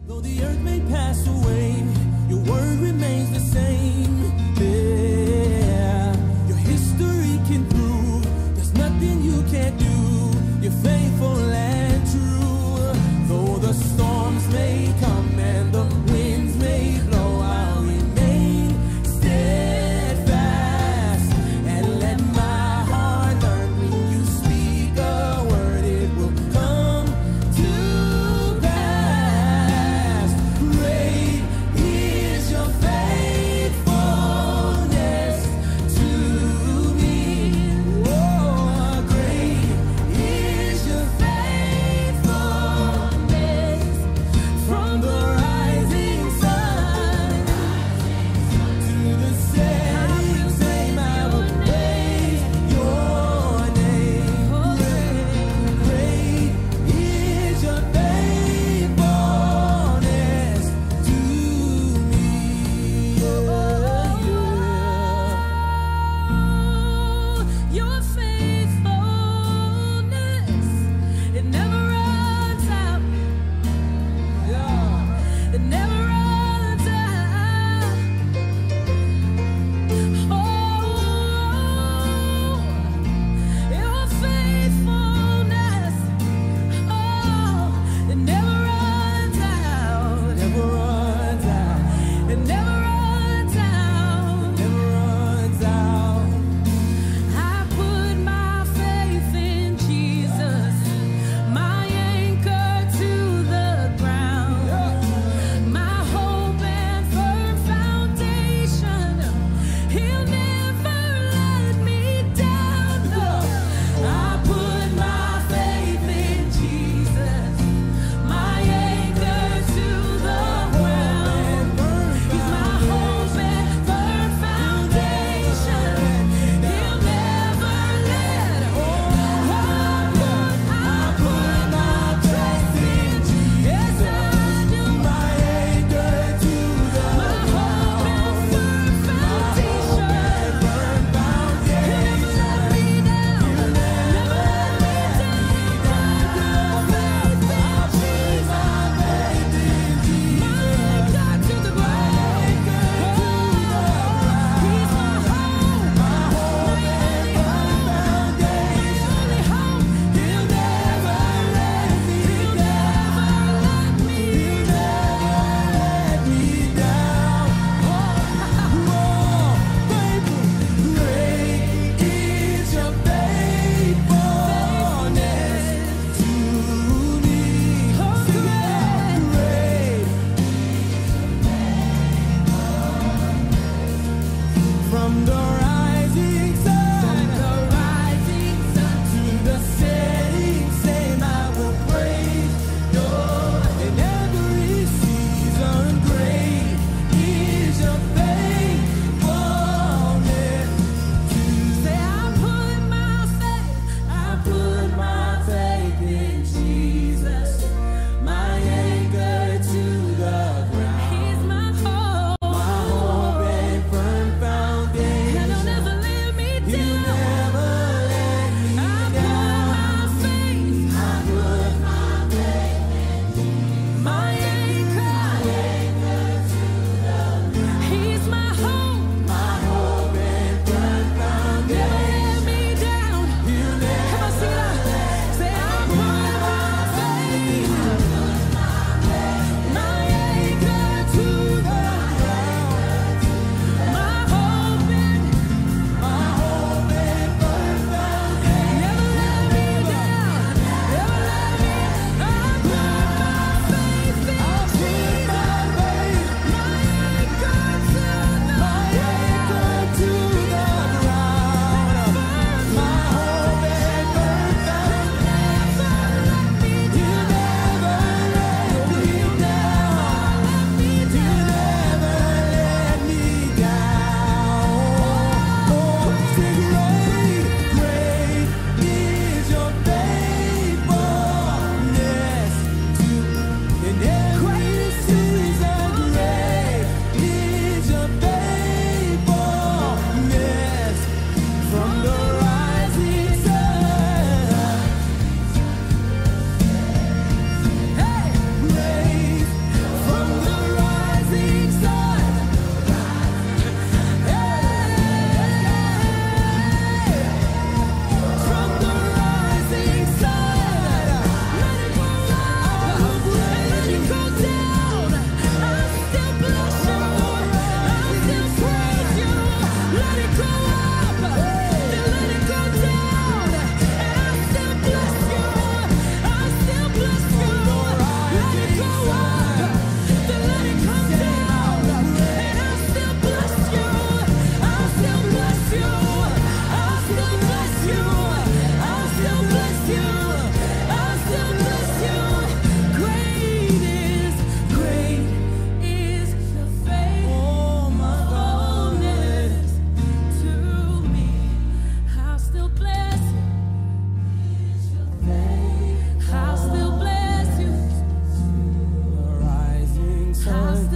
Though the earth may pass away, your word remains the same. Yeah, your history can prove there's nothing you can't do. You're faithful and true. Though the storms may come and the winds may blow, I'll remain steadfast and let my heart learn when you speak a word, it will come to pass. Great is your faithfulness.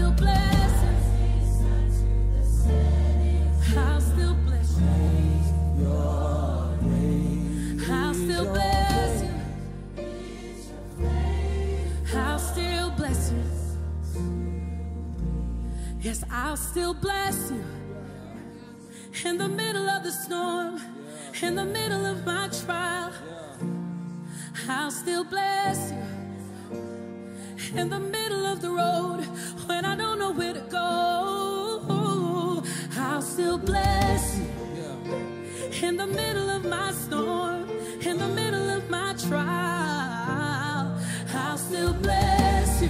still bless you. I'll still bless you. I'll still bless you. I'll still bless you. Yes, I'll still bless you. In the middle of the storm, in the middle of my trial, I'll still bless you. In the middle of the road, when I don't know where to go, I'll still bless you. In the middle of my storm, in the middle of my trial, I'll still bless you.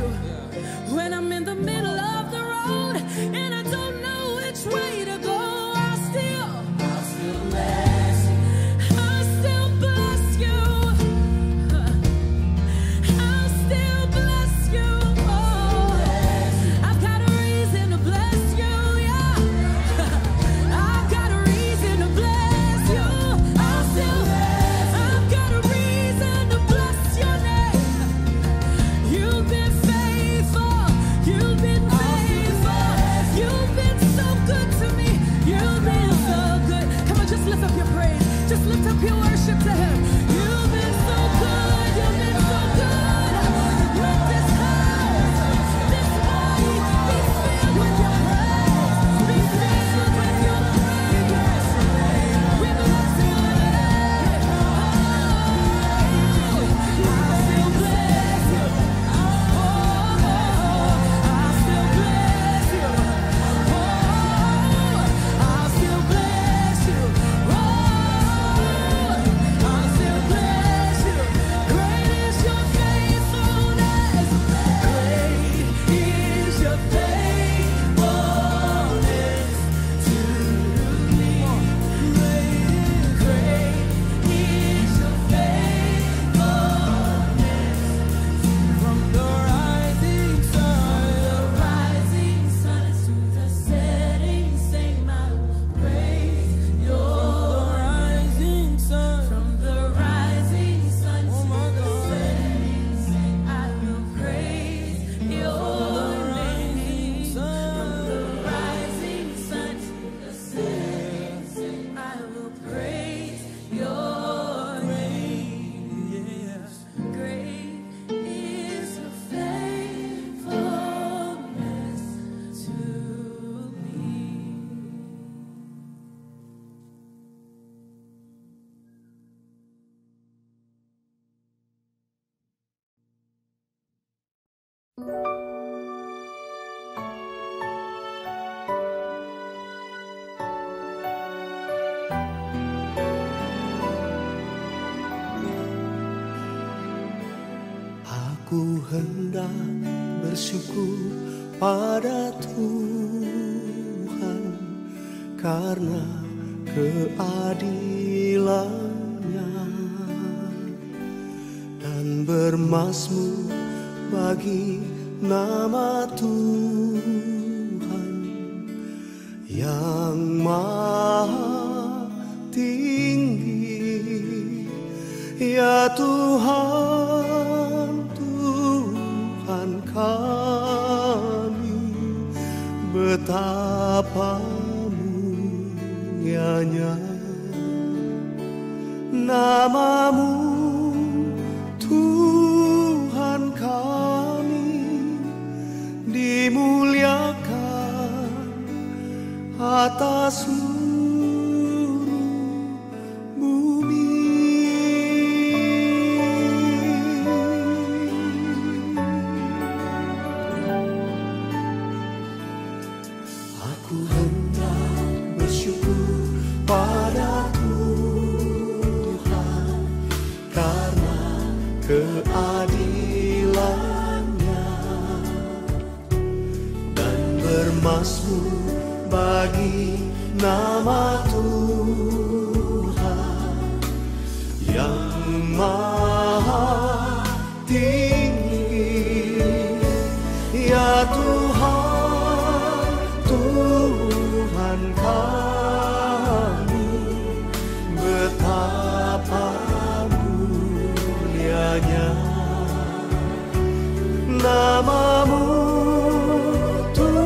When I'm in the middle of the road and I don't know which way to go, I'll still bless you. I'll still bless you. I'll still bless you. Oh, I've got a reason to bless you, yeah. I've got a reason to bless you. I've got a reason to bless your name. You've been faithful. You've been faithful. You've been so good to me. You've been so good. Come on, just lift up your praise. Just lift up your worship to Him. You've been so good. You've been so good. Let this house, this body be filled with your praise. Be filled with your praise. We bless your name. I'll still bless you. I'll still bless you. I'll still bless you. I'll still bless you. Great is your faithfulness. Great is your faithfulness to me. Great is your faithfulness. From the rising sun to the setting sun, I will praise your rising sun. From the rising sun to the setting sun, I will praise your name. From the rising sun to the setting sun, I will praise your name. Yes, great is your faithfulness to me. Aku hendak bersyukur pada Tuhan karena keadilan-Nya dan bermazmur bagi nama Tuhan yang maha tinggi. Ya Tuhan, Tuhan kami, betapa mulianya nama-Mu, Tuhan kami, dimuliakan atas seluruh bumi. Aku hendak bersyukur pada Tuhan karena keadilan-Nya dan bermazmur bagi nama Tuhan yang maha tinggi. Ya Tuhan, Tuhan kami, betapa mulianya nama-Mu, Tuhan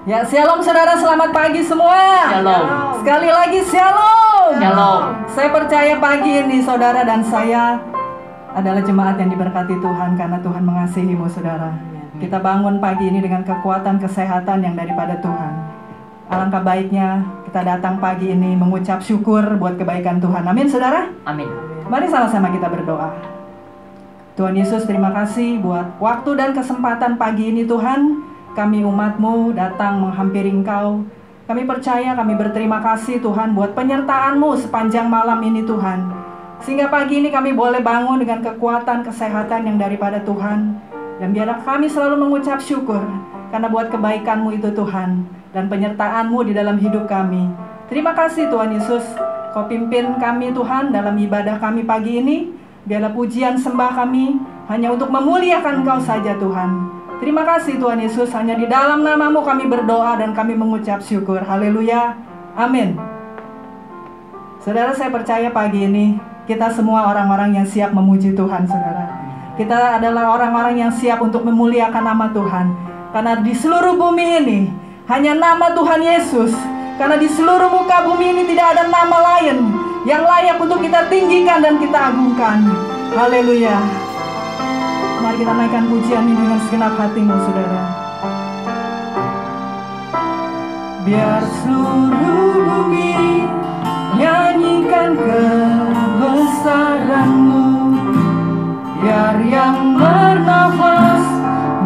Ya, shalom saudara, selamat pagi semua. Shalom. Sekali lagi shalom. Shalom. Saya percaya pagi ini saudara dan saya adalah jemaat yang diberkati Tuhan karena Tuhan mengasihimu saudara. Kita bangun pagi ini dengan kekuatan kesehatan yang daripada Tuhan. Alangkah baiknya kita datang pagi ini mengucap syukur buat kebaikan Tuhan. Amin saudara. Amin. Mari sama-sama kita berdoa. Tuhan Yesus, terima kasih buat waktu dan kesempatan pagi ini Tuhan. Kami umat-Mu datang menghampiri Engkau. Kami percaya, kami berterima kasih Tuhan buat penyertaan-Mu sepanjang malam ini Tuhan. Sehingga pagi ini kami boleh bangun dengan kekuatan kesehatan yang daripada Tuhan. Dan biarlah kami selalu mengucap syukur karena buat kebaikan-Mu itu Tuhan. Dan penyertaan-Mu di dalam hidup kami. Terima kasih Tuhan Yesus. Kau pimpin kami Tuhan dalam ibadah kami pagi ini. Biarlah pujian sembah kami hanya untuk memuliakan Engkau saja Tuhan. Terima kasih Tuhan Yesus, hanya di dalam nama-Mu kami berdoa dan kami mengucap syukur. Haleluya. Amin. Saudara, saya percaya pagi ini kita semua orang-orang yang siap memuji Tuhan, saudara. Kita adalah orang-orang yang siap untuk memuliakan nama Tuhan. Karena di seluruh bumi ini hanya nama Tuhan Yesus. Karena di seluruh muka bumi ini tidak ada nama lain yang layak untuk kita tinggikan dan kita agungkan. Haleluya. Mari kita naikkan pujian ini dengan segenap hatimu, saudara. Biar seluruh bumi nyanyikan kebesaran-Mu. Biar yang bernafas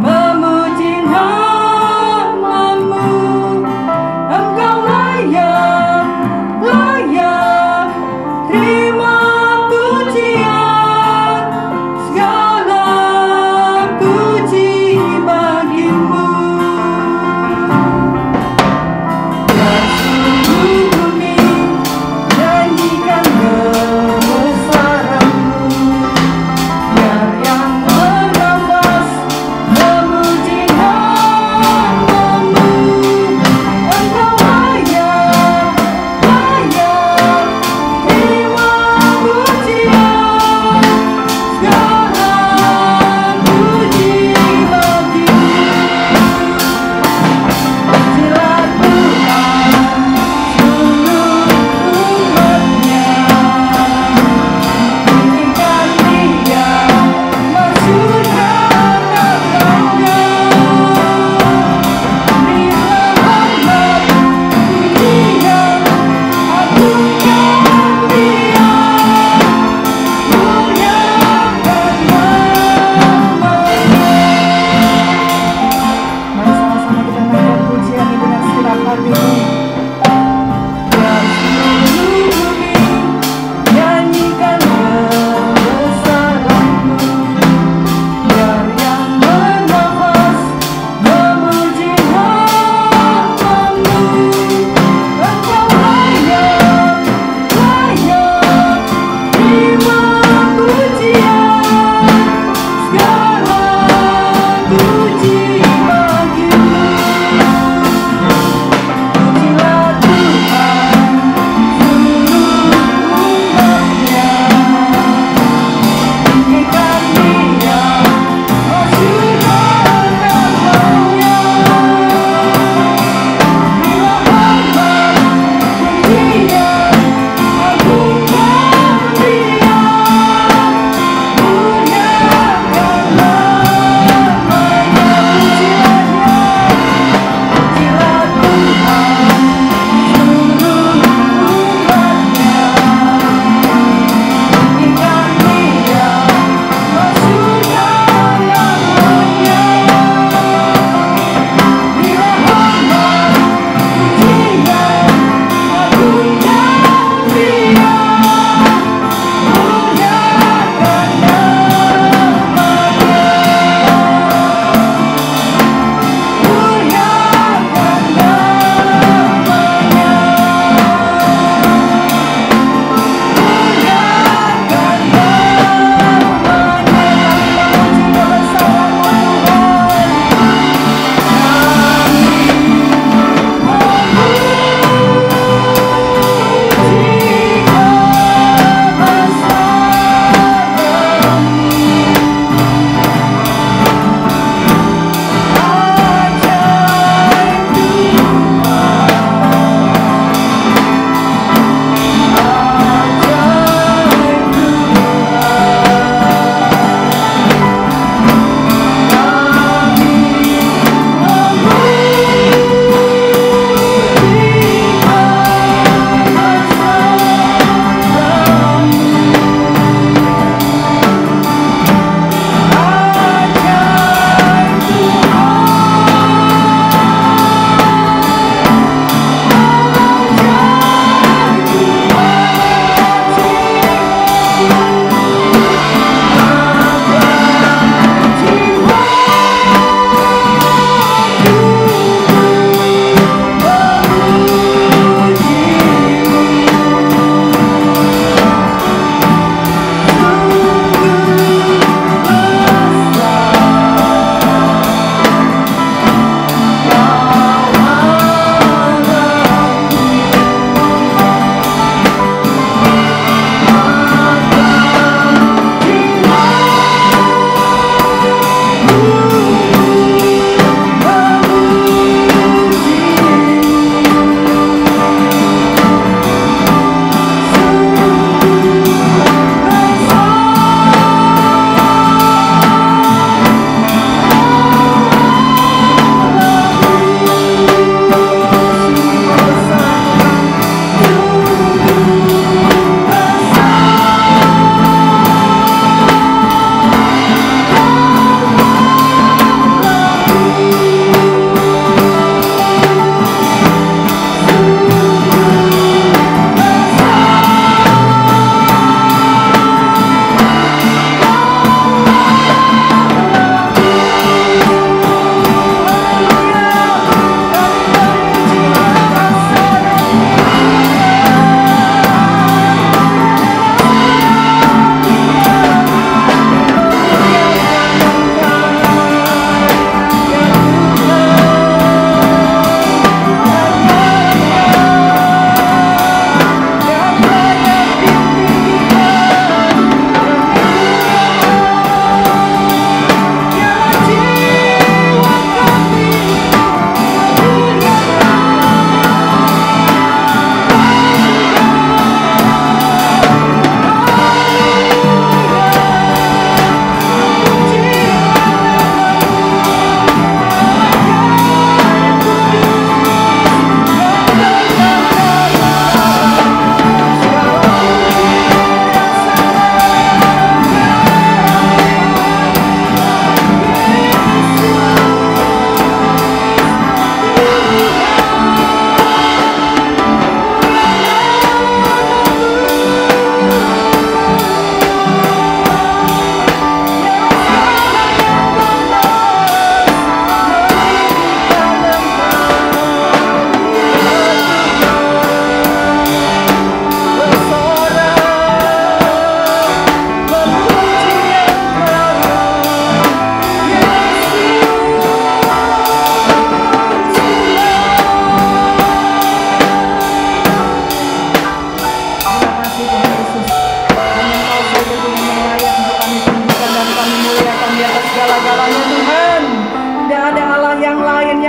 memuji nama-Mu. Engkau layak, layak, terima pujian, segala puji bagimu. Biar seluruh bumi nyanyikan kebesaran-Mu. Biar yang bernafas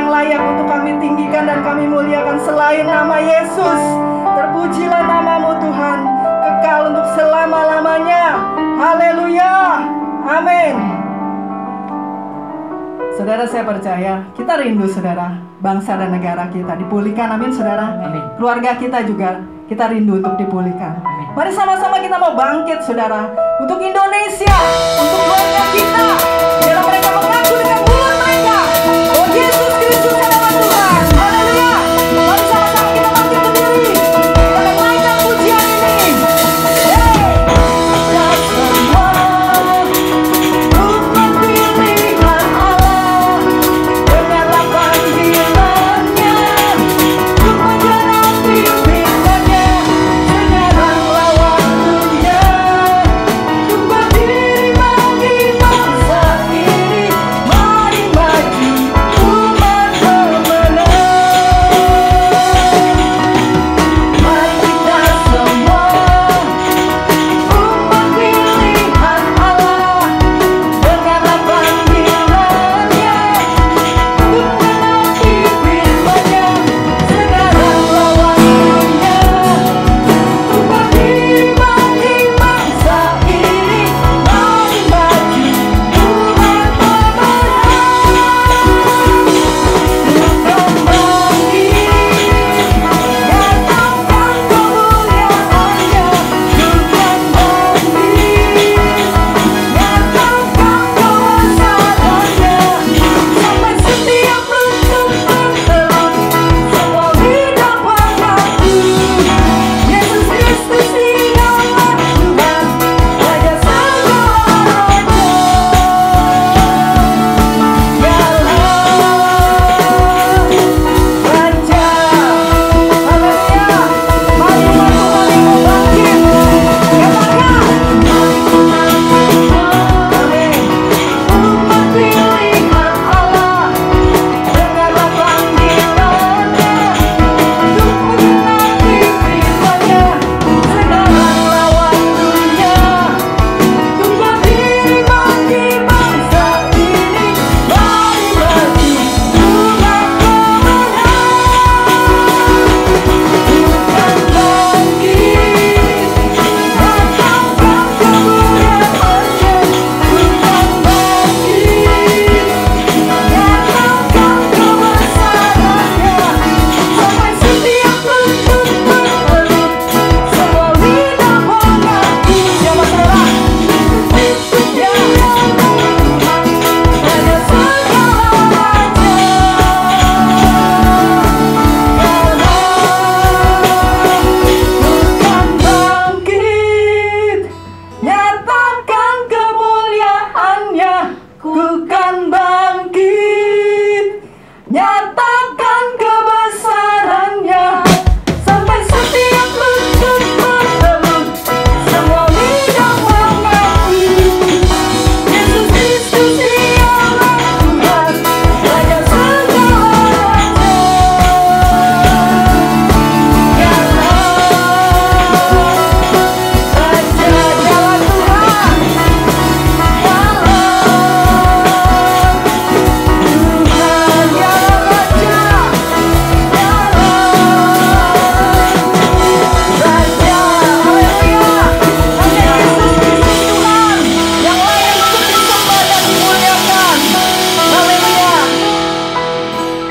yang layak untuk kami tinggikan dan kami muliakan selain nama Yesus. Terpujilah namamu Tuhan, kekal untuk selama-lamanya. Haleluya, amin. Saudara, saya percaya kita rindu saudara, bangsa dan negara kita dipulihkan, amin saudara. Amin. Keluarga kita juga kita rindu untuk dipulihkan. Mari sama-sama kita mau bangkit saudara, untuk Indonesia, untuk keluarga kita, biar mereka mengaku dengan mulut mereka, oh Yesus Kristus adalah Tuhan. Haleluya. Mari sama-sama kita bangkit berdiri, kita naikkan pujian ini. Ya semua umat pilihan Allah, dengarlah panggilannya, untuk menjadi firman-Nya. Sekaranglah waktunya, untuk berdiri bagi bangsa ini. Mari maju umat pemenang. Mari kita semua umat pilihan Allah, dengarlah panggilannya, untuk menaati firman-Nya. Sekaranglah waktunya, untuk berdiri bagi bangsa ini. Mari maju umat pemenang. Bukan bangkit, nyatakan kemuliaan-Nya. Bukan bangkit, nyatakan kebesaran-Nya. Sampai setiap lutut bertelut, semua lidah mengaku, Yesus Kristus dialah Tuhan, Raja segala raja. Dialah Raja. Haleluya. Mari umat Tuhan yang mau bangkit, katakan, amin. Umat pilihan Allah, dengarlah panggilannya, untuk mengenali firman-Nya. Sekaranglah waktunya, untuk berdiri bagi bangsa ini. Mari maju umat pemenang. Bukan bangkit, nyatakan kemuliaan-Nya. Bukan bangkit, nyatakan kebesaran-Nya. Sampai setiap lutut bertelut, semua lidah mengaku. Siapa saudara? Ya, Raja segala raja. Bukan bangkit, nyatakan kemuliaan-Nya. Bukan bangkit, nyatakan kebesaran-Nya. Sampai setiap lutut bertelut, semua lidah mengaku, Yesus Kristus dialah Tuhan, Raja segala raja. Dialah Raja, dialah Tuhan,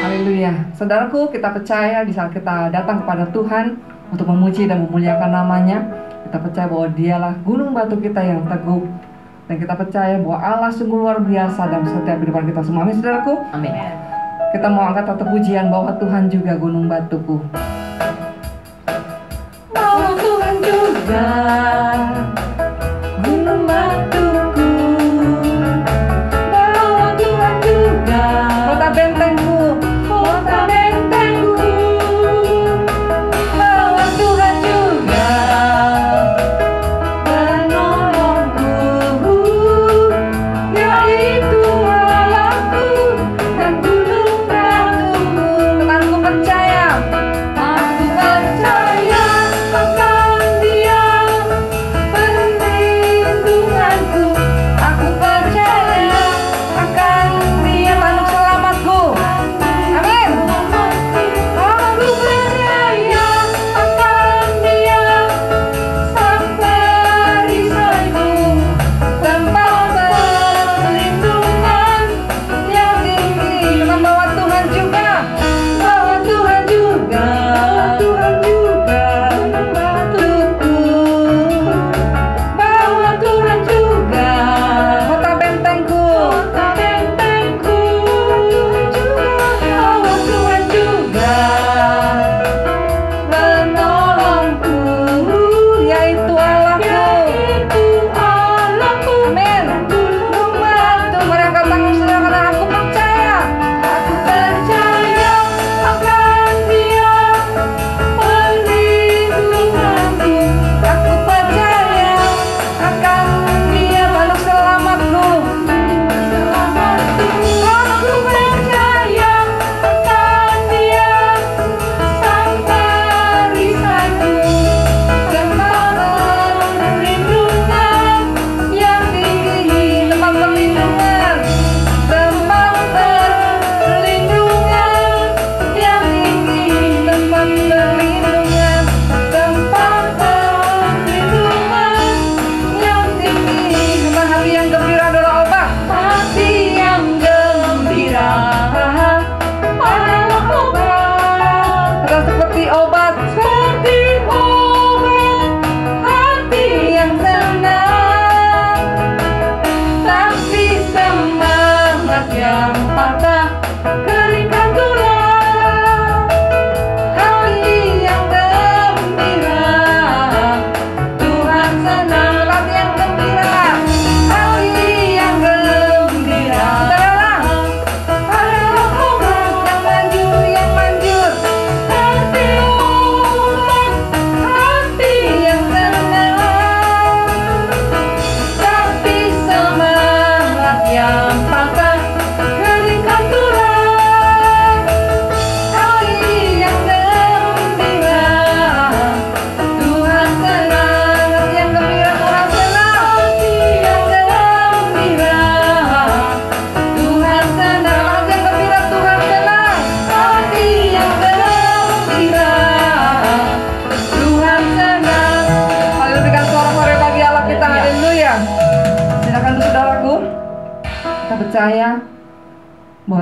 Haleluya. Saudaraku, kita percaya di saat kita datang kepada Tuhan untuk memuji dan memuliakan namanya, kita percaya bahwa Dialah gunung batu kita yang teguh. Dan kita percaya bahwa Allah sungguh luar biasa dalam setiap kehidupan kita semua. Amin, saudaraku. Amin. Kita mau angkat satu pujian bahwa Tuhan juga gunung batuku. Bahwa Tuhan juga gunung batuku. Bahwa Tuhan juga kota bentengku, kota bentengku. Bahwa Tuhan juga penolongku, yaitu Allahku dan gunung batuku. Aku percaya akan Dia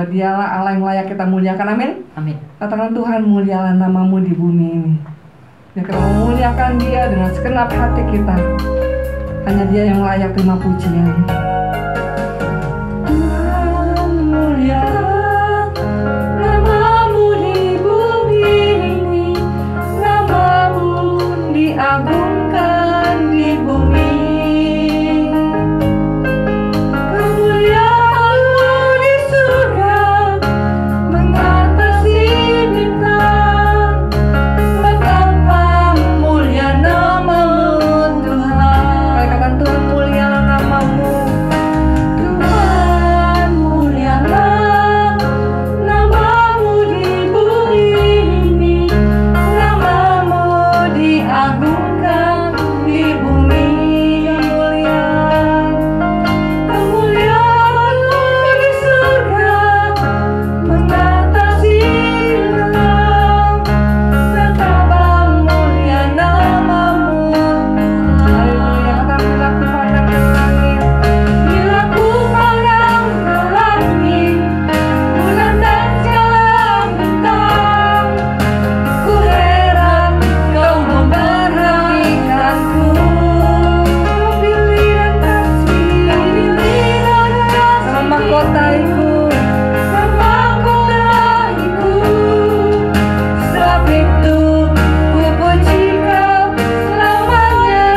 bahwa Dialah Allah yang layak kita muliakan. Amin. Amin. Katakan, Tuhan, mulialah nama-Mu di bumi ini. Biar kita memuliakan Dia dengan segenap hati kita. Hanya Dia yang layak terima pujian. Tuhan, mulialah nama-Mu di bumi ini. Nama-Mu diagungkan di bumi. Kemuliaan-Mu di surga mengatasi bintang. Betapa mulia nama-Mu, Tuhan. Katakan, Tuhan, mulialah nama-Mu. Tuhan, mulialah nama-Mu di bumi ini. Nama-Mu diagungkan di bumi. Kemuliaan-Mu di surga mengatasi bintang. Betapa mulia nama-Mu, Haleluya. Kata bila ku pandang ke langit, bila ku pandang ke langit, bulan dan segala bintang, ku heran Kau memperhatikanku. Pilih dan kasih, sama mahkotaiku, sebab itu ku puji Kau selamanya.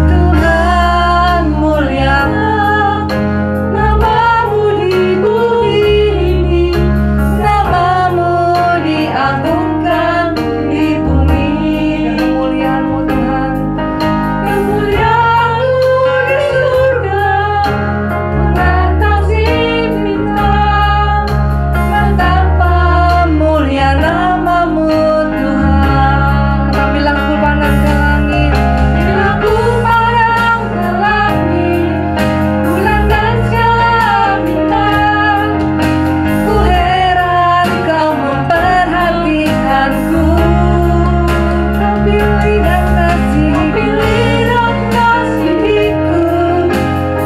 Tuhan, mulialah nama-Mu di bumi ini. Nama-Mu diagungkan di bumi. Kemuliaan-Mu, Tuhan. Kemuliaan-Mu di surga mengatasi bintang. Betapa mulia nama-Mu, Tuhan. Kata bilang, ku pandang ke langit, bila ku pandang ke langit, bulan dan segala bintang, ku heran Kau memperhatikanku. Kau pilih dan kasihiku,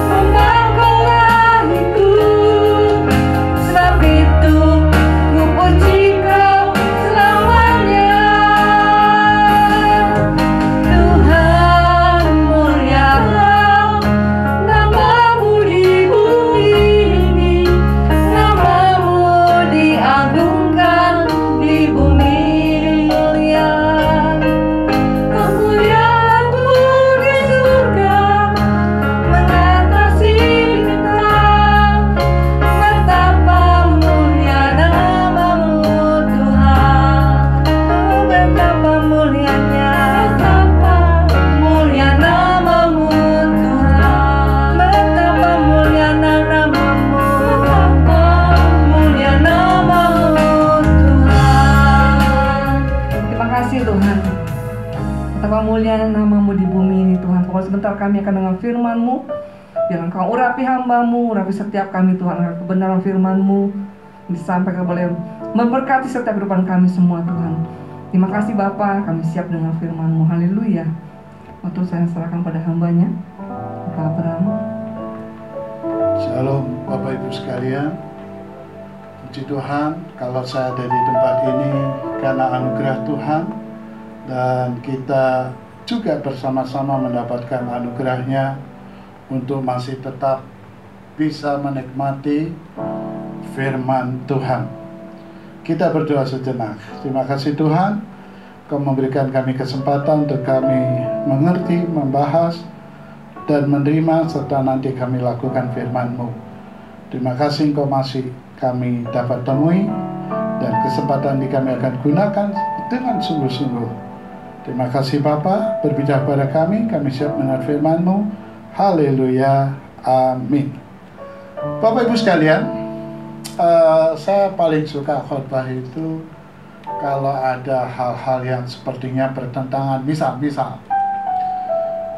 memperkolahiku. Sebab itu ku puji Kau selamanya. Tuhan, mulialah nama-Mu di bumi ini. Nama-Mu diagungkan di bumi. Kemuliaan-Mu di surga mengatasi bintang. Betapa mulia nama-Mu, Tuhan. Oh, betapa mulianya, betapa mulia nama-Mu, Tuhan. Betapa mulia nama-Mu, betapa mulia nama-Mu, Tuhan. Terima kasih, Tuhan. Betapa mulia nama-Mu di bumi ini, Tuhan. Pokoknya sebentar kami akan dengar firman-Mu. Biar Engkau urapi hamba-Mu, urapi setiap kami, Tuhan. Agar kebenaran firman-Mu disampaikan boleh memberkati setiap kehidupan kami semua, Tuhan. Terima kasih, Bapa. Kami siap dengan firman-Mu. Haleluya. Waktu saya serahkan pada hamba-Nya, Bapak Abraham. Shalom Bapak Ibu sekalian. Puji Tuhan, kalau saya ada di tempat ini karena anugerah Tuhan, dan kita juga bersama-sama mendapatkan anugerahnya untuk masih tetap bisa menikmati firman Tuhan. Kita berdoa sejenak. Terima kasih Tuhan, Kau memberikan kami kesempatan untuk kami mengerti, membahas, dan menerima serta nanti kami lakukan firman-Mu. Terima kasih Engkau masih kami dapat temui, dan kesempatan ini kami akan gunakan dengan sungguh-sungguh. Terima kasih Bapa, berbicara pada kami siap mendengar firman-Mu. Haleluya, amin. Bapak Ibu sekalian, saya paling suka khotbah itu kalau ada hal-hal yang sepertinya bertentangan.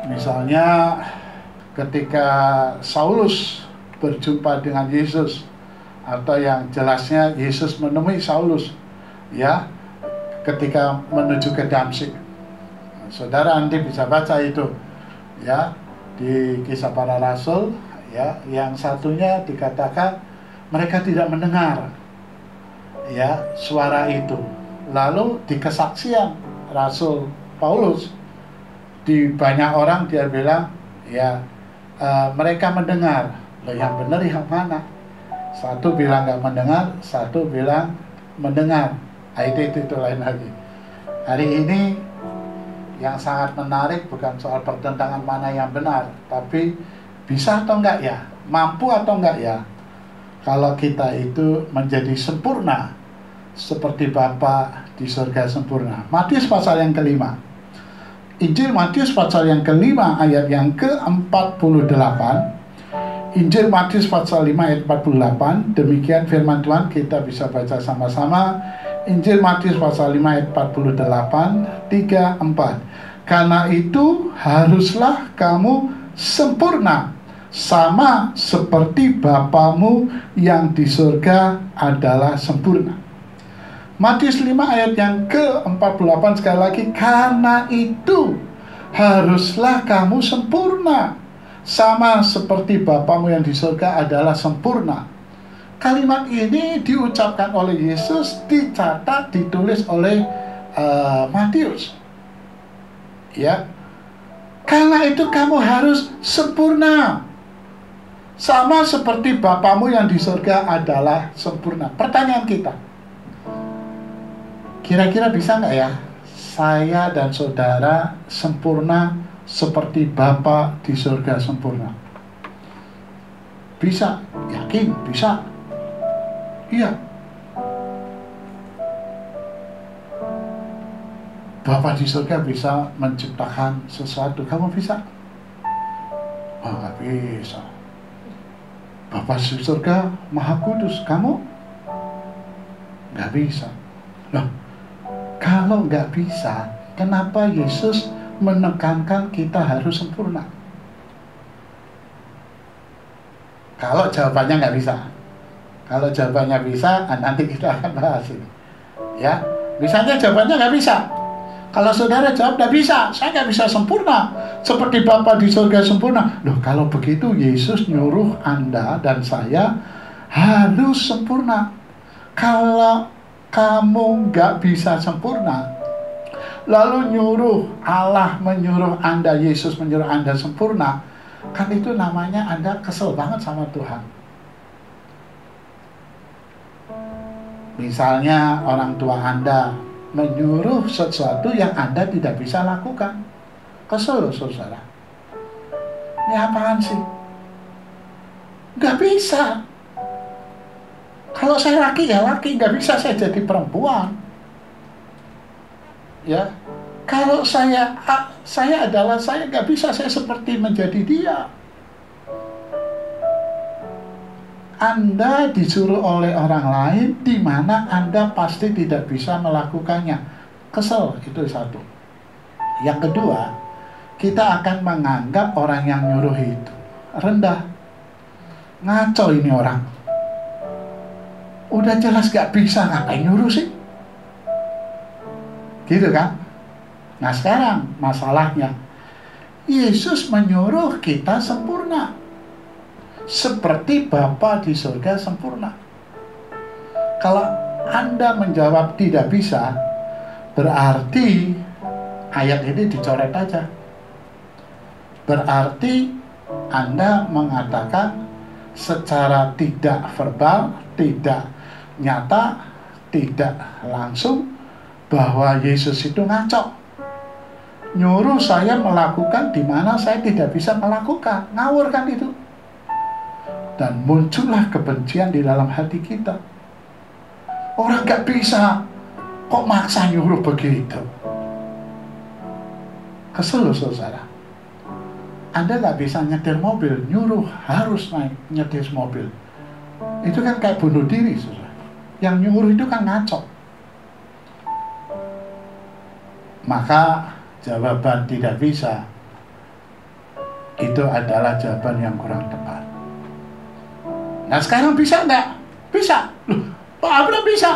Misalnya ketika Saulus berjumpa dengan Yesus, atau yang jelasnya Yesus menemui Saulus, ya, ketika menuju ke Damsyik. Saudara nanti bisa baca itu, ya, di Kisah Para Rasul, Ya, yang satunya dikatakan mereka tidak mendengar ya suara itu. Lalu di kesaksian Rasul Paulus di banyak orang dia bilang ya mereka mendengar. Loh, yang benar yang mana? Satu bilang nggak mendengar, satu bilang mendengar. Itu lain lagi. Hari ini yang sangat menarik bukan soal pertentangan mana yang benar, tapi bisa atau enggak ya, mampu atau enggak ya, kalau kita itu menjadi sempurna seperti Bapa di surga sempurna. Matius pasal yang kelima, Injil Matius pasal yang kelima ayat yang ke-48. Injil Matius pasal 5 ayat 48. Demikian firman Tuhan, kita bisa baca sama-sama. Injil Matius pasal 5 ayat 48, 3, 4. Karena itu haruslah kamu sempurna, sama seperti Bapamu yang di surga adalah sempurna. Matius 5 ayat yang ke-48 sekali lagi. Karena itu haruslah kamu sempurna, sama seperti Bapamu yang di surga adalah sempurna. Kalimat ini diucapkan oleh Yesus, dicatat, ditulis oleh Matius. Ya, karena itu kamu harus sempurna, sama seperti Bapamu yang di surga adalah sempurna. Pertanyaan kita, kira-kira bisa nggak ya saya dan saudara sempurna seperti Bapa di surga sempurna? Bisa? Yakin? Bisa? Iya. Bapa di surga bisa menciptakan sesuatu. Kamu bisa? Oh, nggak bisa. Bapa di surga Maha Kudus. Kamu? Nggak bisa. Loh, kalau nggak bisa, kenapa Yesus menekankan kita harus sempurna? Kalau jawabannya nggak bisa. Kalau jawabannya bisa, nanti kita akan bahas ini. Ya, misalnya jawabannya nggak bisa. Kalau saudara jawab nggak bisa, saya nggak bisa sempurna seperti Bapa di surga sempurna. Loh, kalau begitu Yesus nyuruh Anda dan saya harus sempurna. Kalau kamu nggak bisa sempurna, lalu Allah menyuruh Anda, Yesus menyuruh Anda sempurna, kan itu namanya Anda kesel banget sama Tuhan. Misalnya orang tua Anda menyuruh sesuatu yang Anda tidak bisa lakukan. Kesel loh saudara. Ini apaan sih? Nggak bisa. Kalau saya laki ya laki, nggak bisa saya jadi perempuan. Ya, kalau saya adalah saya, nggak bisa saya seperti menjadi dia. Anda disuruh oleh orang lain di mana Anda pasti tidak bisa melakukannya. Kesel, itu satu. Yang kedua, kita akan menganggap orang yang nyuruh itu rendah. Ngaco ini orang. Udah jelas gak bisa, ngapain nyuruh sih? Gitu kan? Nah sekarang masalahnya, Yesus menyuruh kita sempurna seperti Bapa di surga sempurna. Kalau Anda menjawab tidak bisa, berarti ayat ini dicoret aja. Berarti Anda mengatakan secara tidak verbal, tidak nyata, tidak langsung bahwa Yesus itu ngaco. Nyuruh saya melakukan di mana saya tidak bisa melakukan. Ngawur kan itu? Dan muncullah kebencian di dalam hati kita. Orang gak bisa, kok maksa nyuruh begitu? Kesel loh saudara. Anda gak bisa nyetir mobil, nyuruh harus naik nyetir mobil. Itu kan kayak bunuh diri saudara. Yang nyuruh itu kan ngaco. Maka jawaban tidak bisa itu adalah jawaban yang kurang tepat. Nah sekarang bisa nggak? Bisa. Loh, Pak Abraham bisa.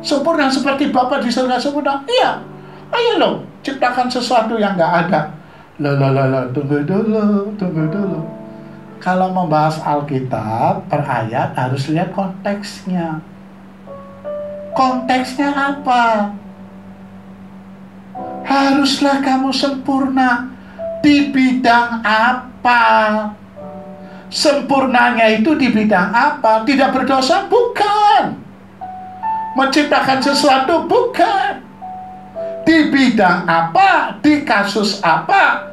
Sempurna seperti Bapa di surga sempurna. Iya. Ayo loh, ciptakan sesuatu yang nggak ada. Loh, tunggu dulu. kalau membahas Alkitab per ayat harus lihat konteksnya. Konteksnya apa? Haruslah kamu sempurna di bidang apa? Sempurnanya itu di bidang apa? Tidak berdosa? Bukan. Menciptakan sesuatu? Bukan. Di bidang apa? Di kasus apa?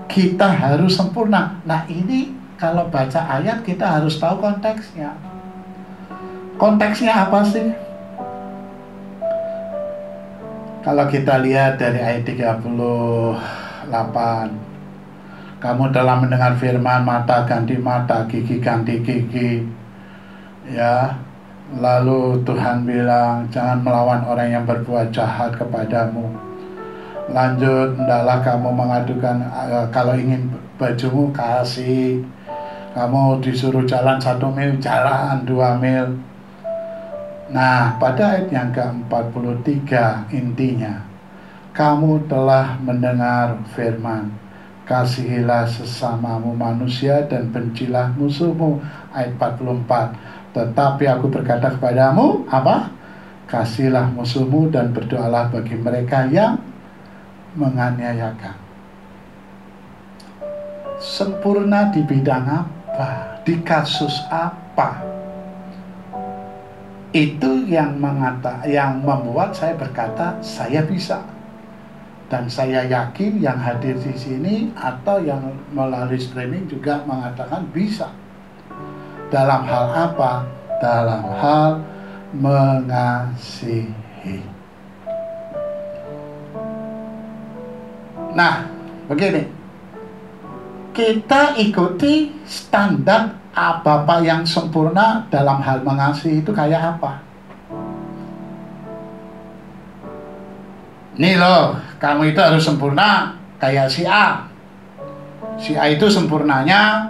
Kita harus sempurna. Nah, ini kalau baca ayat kita harus tahu konteksnya. Konteksnya apa sih? Kalau kita lihat dari ayat 38, kamu telah mendengar firman, mata ganti mata, gigi ganti gigi. Ya, lalu Tuhan bilang, jangan melawan orang yang berbuat jahat kepadamu. Lanjut, hendaklah kamu mengadukan, kalau ingin bajumu kasih. Kamu disuruh jalan 1 mil, jalan 2 mil. Nah, pada ayat yang ke-43 intinya, kamu telah mendengar firman, kasihilah sesamamu manusia dan bencilah musuhmu. Ayat 44, tetapi aku berkata kepadamu, apa? Kasihilah musuhmu dan berdoalah bagi mereka yang menganiayakan. Sempurna di bidang apa? Di kasus apa? Itu yang membuat saya berkata, saya bisa. Dan saya yakin yang hadir di sini atau yang melalui streaming juga mengatakan bisa. Dalam hal apa? Dalam hal mengasihi. Nah, begini. Kita ikuti standar Bapa yang sempurna dalam hal mengasihi itu kayak apa? Nih loh, kamu itu harus sempurna kayak si A. Si A itu sempurnanya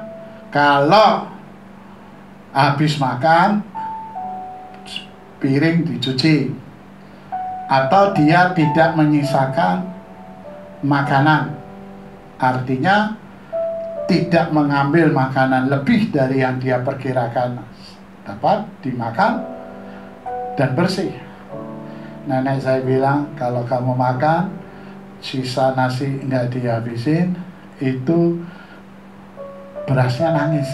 kalau habis makan piring dicuci, atau dia tidak menyisakan makanan. Artinya tidak mengambil makanan lebih dari yang dia perkirakan dapat dimakan dan bersih. Nenek saya bilang, kalau kamu makan sisa nasi nggak dihabisin, itu berasnya nangis.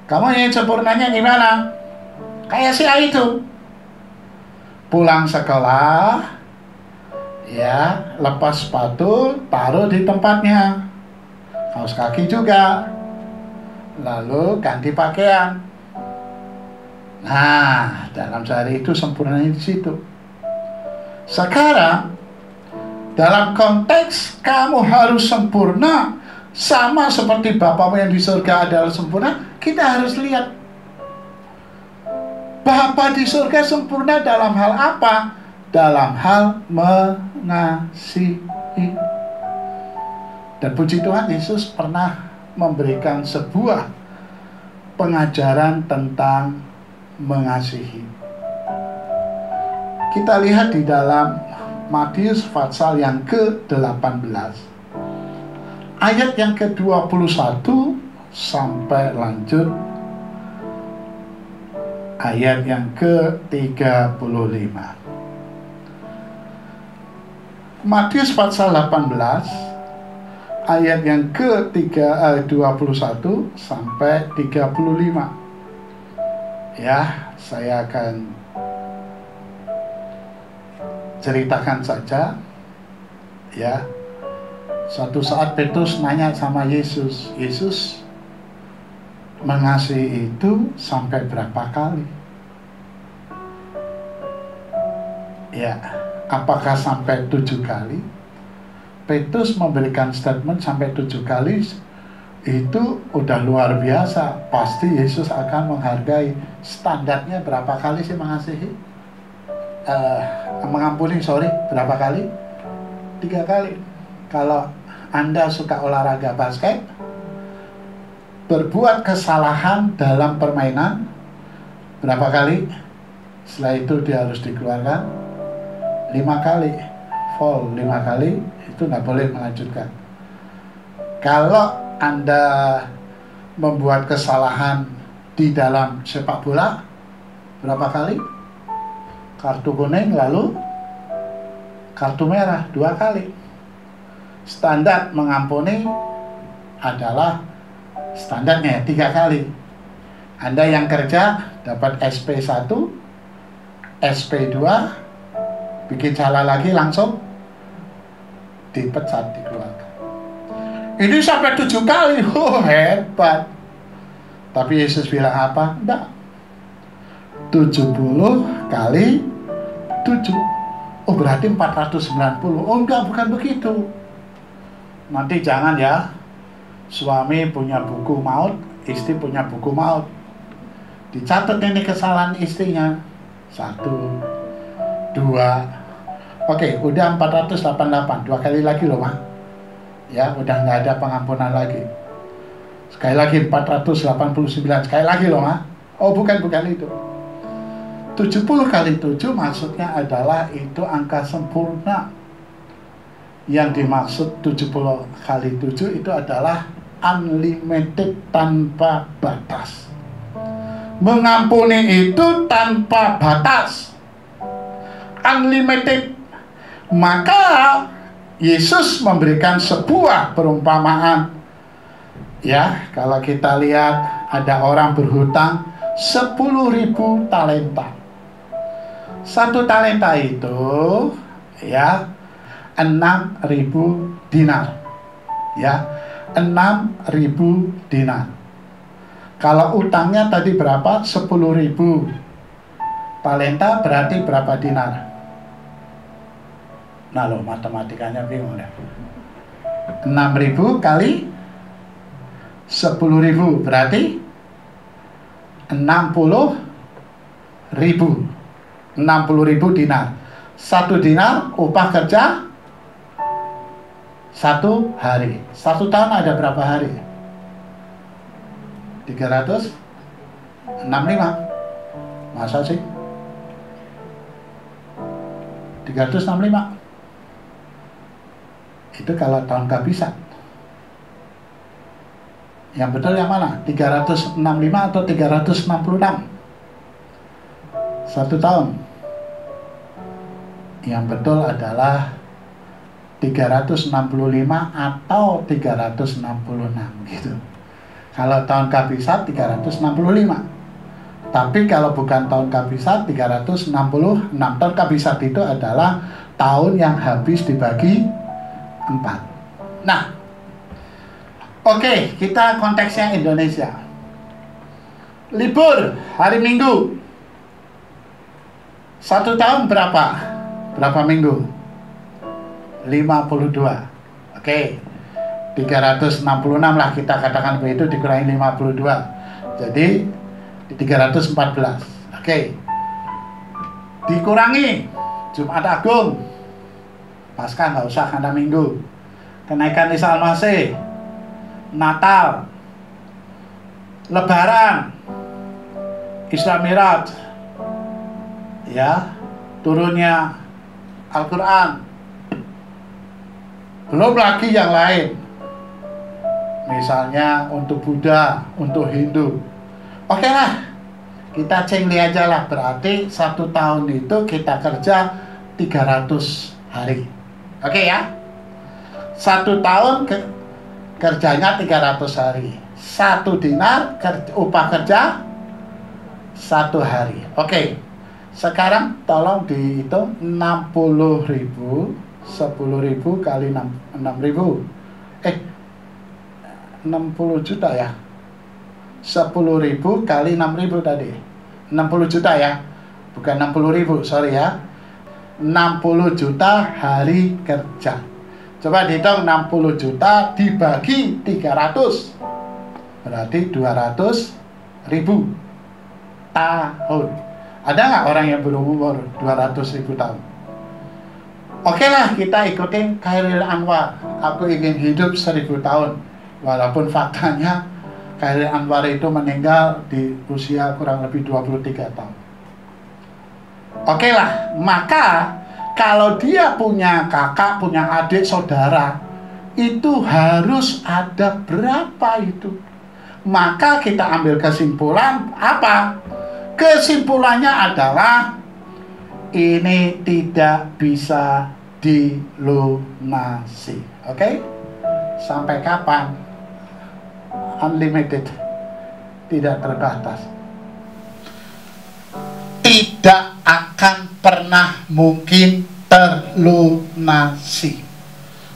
Kamu yang sempurnanya gimana? Kayak si A itu, pulang sekolah, ya, lepas sepatu, taruh di tempatnya, kaos kaki juga, lalu ganti pakaian. Nah, dalam sehari itu sempurnanya di situ. Sekarang, dalam konteks kamu harus sempurna, sama seperti Bapamu yang di surga adalah sempurna, kita harus lihat Bapa di surga sempurna dalam hal apa? Dalam hal mengasihi. Dan puji Tuhan, Yesus pernah memberikan sebuah pengajaran tentang mengasihi. Kita lihat di dalam Matius pasal yang ke-18 ayat yang ke-21 sampai lanjut ayat yang ke-35. Matius pasal 18 ayat yang ke-21 sampai 35. Ya, saya akan ceritakan saja. Ya, suatu saat Petrus nanya sama Yesus, Yesus, mengasihi itu sampai berapa kali? Ya, apakah sampai 7 kali? Petrus memberikan statement sampai 7 kali. Itu udah luar biasa. Pasti Yesus akan menghargai. Standarnya berapa kali sih mengasihi? Mengampuni, berapa kali? 3 kali. Kalau Anda suka olahraga basket, berbuat kesalahan dalam permainan, berapa kali? Setelah itu dia harus dikeluarkan 5 kali. Foul 5 kali, itu nggak boleh melanjutkan. Kalau Anda membuat kesalahan di dalam sepak bola, berapa kali? Kartu kuning, lalu kartu merah 2 kali. Standar mengampuni adalah standarnya 3 kali. Anda yang kerja dapat SP1, SP2, bikin salah lagi langsung dipecat, dikeluarkan. Ini sampai 7 kali, hebat. Tapi Yesus bilang apa? Enggak. 70 kali 7. Oh, berarti 490. Oh, enggak, bukan begitu. Nanti jangan ya, suami punya buku maut, istri punya buku maut. Dicatat ini kesalahan istrinya. 1, 2. Oke, udah 488. 2 kali lagi loh, Ma. Ya, udah nggak ada pengampunan lagi. Sekali lagi 489. Sekali lagi loh, Ma. Oh, bukan itu. 70 kali 7 maksudnya adalah itu angka sempurna. Yang dimaksud 70 kali 7 itu adalah unlimited, tanpa batas. Mengampuni itu tanpa batas, unlimited. Maka Yesus memberikan sebuah perumpamaan. Ya, kalau kita lihat ada orang berhutang 10.000 talenta. 1 talenta itu ya 6.000 dinar. Ya, 6.000 dinar. Kalau utangnya tadi berapa? 10.000 talenta berarti berapa dinar? Nah lo matematikanya bingung deh. 6.000 kali 10.000 berarti 60.000. 60.000 dinar. 1 dinar upah kerja 1 hari. 1 tahun ada berapa hari? 365. Masa sih? 365. Itu kalau tahun kehabisan. Yang betul yang mana? 365 atau 366? 1 tahun. Yang betul adalah 365 atau 366 gitu. Kalau tahun kehabisan 365. Tapi kalau bukan tahun kehabisan 366. Tahun kehabisan itu adalah tahun yang habis dibagi 4. Nah, oke, kita konteksnya Indonesia. Libur hari Minggu. 1 tahun berapa? Berapa minggu? 52. Oke. 366 lah kita katakan begitu, dikurangi 52. Jadi 314. Oke. Dikurangi Jumat Agung. Paskah nggak usah karena minggu. Kenaikan Isa Al-Masih, Natal, Lebaran, Isra Miraj, ya, turunnya Al-Quran, belum lagi yang lain, misalnya untuk Buddha, untuk Hindu. Oke lah, kita cengli aja lah. Berarti 1 tahun itu kita kerja 300 hari. Oke ya, 1 tahun kerjanya 300 hari. 1 dinar upah kerja 1 hari. Oke. Sekarang tolong dihitung 60.000, 10.000 kali 6.000. 60 juta ya. 10.000 kali 6.000 tadi. 60 juta ya. Bukan 60.000, sorry ya. 60 juta hari kerja. Coba dihitung 60 juta dibagi 300. Berarti 200.000 tahun. Ada nggak orang yang berumur 200.000 tahun? Oke lah, kita ikutin Khairil Anwar. Aku ingin hidup 1000 tahun. Walaupun faktanya Khairil Anwar itu meninggal di usia kurang lebih 23 tahun. Oke lah, maka kalau dia punya kakak, punya adik, saudara itu harus ada berapa itu. Maka kita ambil kesimpulan apa? Kesimpulannya adalah ini tidak bisa dilunasi. Oke? Sampai kapan? Unlimited. Tidak terbatas. Tidak akan pernah mungkin terlunasi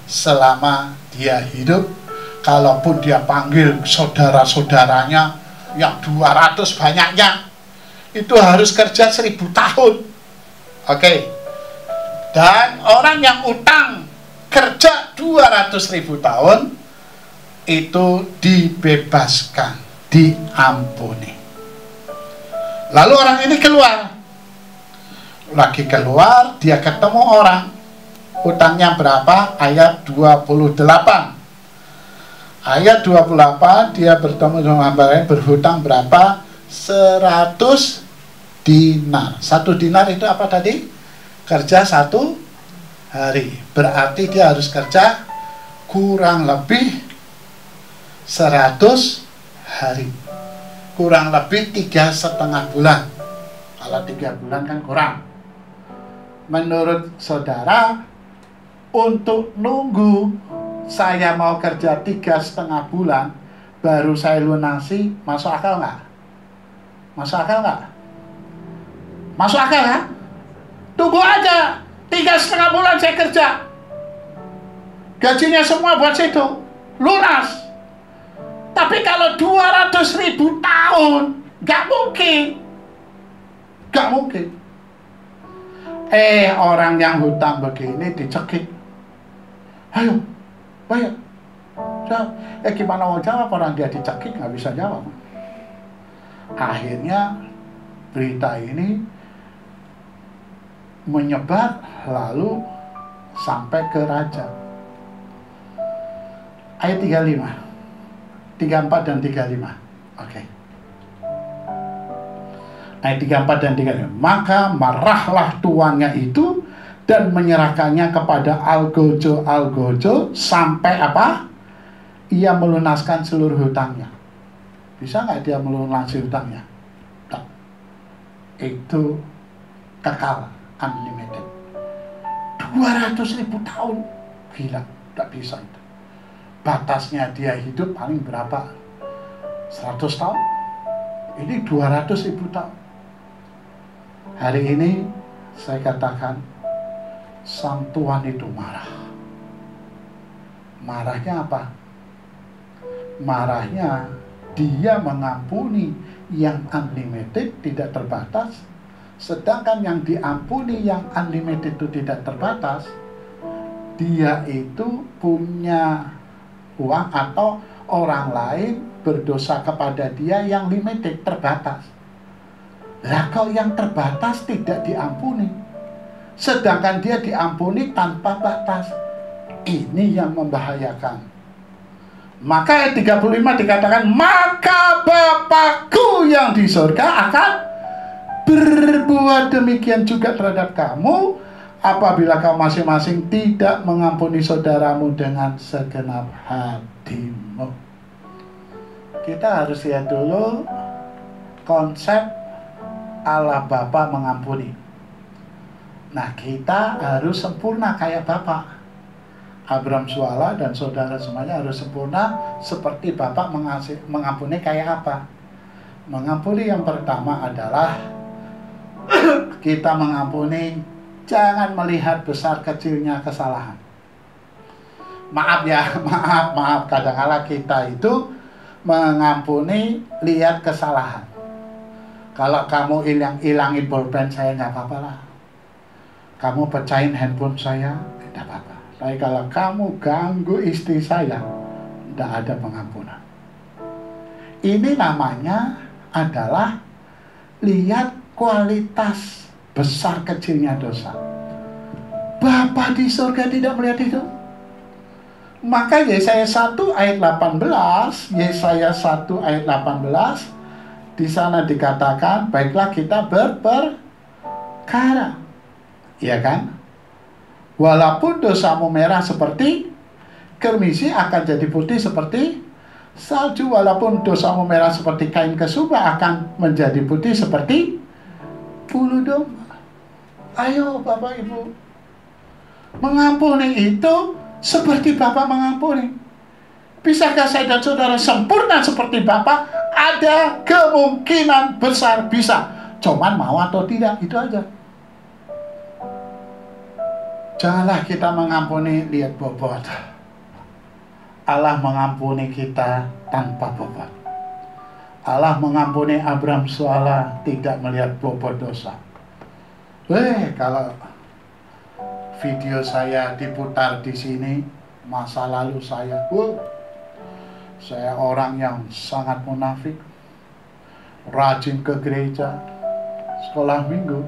selama dia hidup. Kalaupun dia panggil saudara-saudaranya yang 200 banyaknya, itu harus kerja 1000 tahun. Oke. Dan orang yang utang kerja 200.000 tahun itu dibebaskan, diampuni. Lalu orang ini keluar. Lagi keluar, dia ketemu orang. Utangnya berapa? Ayat 28. Ayat 28, dia bertemu dengan hamba lain, berhutang berapa? 100 dinar. 1 dinar itu apa tadi? Kerja 1 hari. Berarti dia harus kerja kurang lebih 100 hari. Kurang lebih 3,5 bulan. Kalau 3 bulan kan kurang. Menurut saudara, untuk nunggu saya mau kerja 3,5 bulan baru saya lunasi, masuk akal nggak? Masuk akal nggak? Masuk akal kan? Tunggu aja 3,5 bulan saya kerja, gajinya semua buat situ, lunas. Tapi kalau 200.000 tahun, nggak mungkin. Nggak mungkin. Orang yang hutang begini dicekik. Ayo, bayar. Gimana mau jawab orang dia dicekik, nggak bisa jawab. Akhirnya berita ini menyebar lalu sampai ke raja. Ayat 35, 34 dan 35. Oke. Ayat 34 dan 35. Maka marahlah tuannya itu dan menyerahkannya kepada algojo sampai apa? Ia melunaskan seluruh hutangnya. Bisa nggak dia melunasi hutangnya? Tak. Itu kekal, unlimited. 200.000 tahun. Gila, tak bisa itu. Batasnya dia hidup paling berapa? 100 tahun. Ini 200.000 tahun. Hari ini saya katakan sang Tuhan itu marah. Marahnya apa? Marahnya dia mengampuni yang unlimited, tidak terbatas. Sedangkan yang diampuni yang unlimited itu tidak terbatas, dia itu punya uang atau orang lain berdosa kepada dia yang limited, terbatas. Lah kalau yang terbatas tidak diampuni, sedangkan dia diampuni tanpa batas, ini yang membahayakan. Maka ayat 35 dikatakan, maka Bapakku yang di surga akan berbuat demikian juga terhadap kamu apabila kamu masing-masing tidak mengampuni saudaramu dengan segenap hatimu. Kita harus lihat dulu konsep Allah Bapa mengampuni. Nah, kita harus sempurna kayak Bapa. Abraham Suala dan saudara semuanya harus sempurna seperti Bapak mengampuni kayak apa? Mengampuni yang pertama adalah kita mengampuni jangan melihat besar kecilnya kesalahan. Maaf ya, maaf. Kadang-kala kita itu mengampuni lihat kesalahan. Kalau kamu hilangin pulpen saya, nggak apa-apa lah. Kamu pecahin handphone saya, tidak apa-apa. Tapi kalau kamu ganggu istri saya, tidak ada pengampunan. Ini namanya adalah lihat kualitas besar kecilnya dosa. Bapa di surga tidak melihat itu. Maka Yesaya 1 ayat 18, Yesaya 1 ayat 18, di sana dikatakan, baiklah kita berperkara. Ya kan? Walaupun dosamu merah seperti Germisi akan jadi putih seperti salju. Walaupun dosamu merah seperti kain kesuba, akan menjadi putih seperti bulu domba. Ayo Bapak Ibu, mengampuni itu seperti Bapak mengampuni. Bisakah saya dan saudara sempurna seperti Bapak? Ada kemungkinan besar bisa. Cuman mau atau tidak, itu aja. Janganlah kita mengampuni lihat bobot. Allah mengampuni kita tanpa bobot. Allah mengampuni Abram Suala tidak melihat bobot dosa. Kalau video saya diputar di sini, masa lalu saya orang yang sangat munafik, rajin ke gereja, sekolah minggu.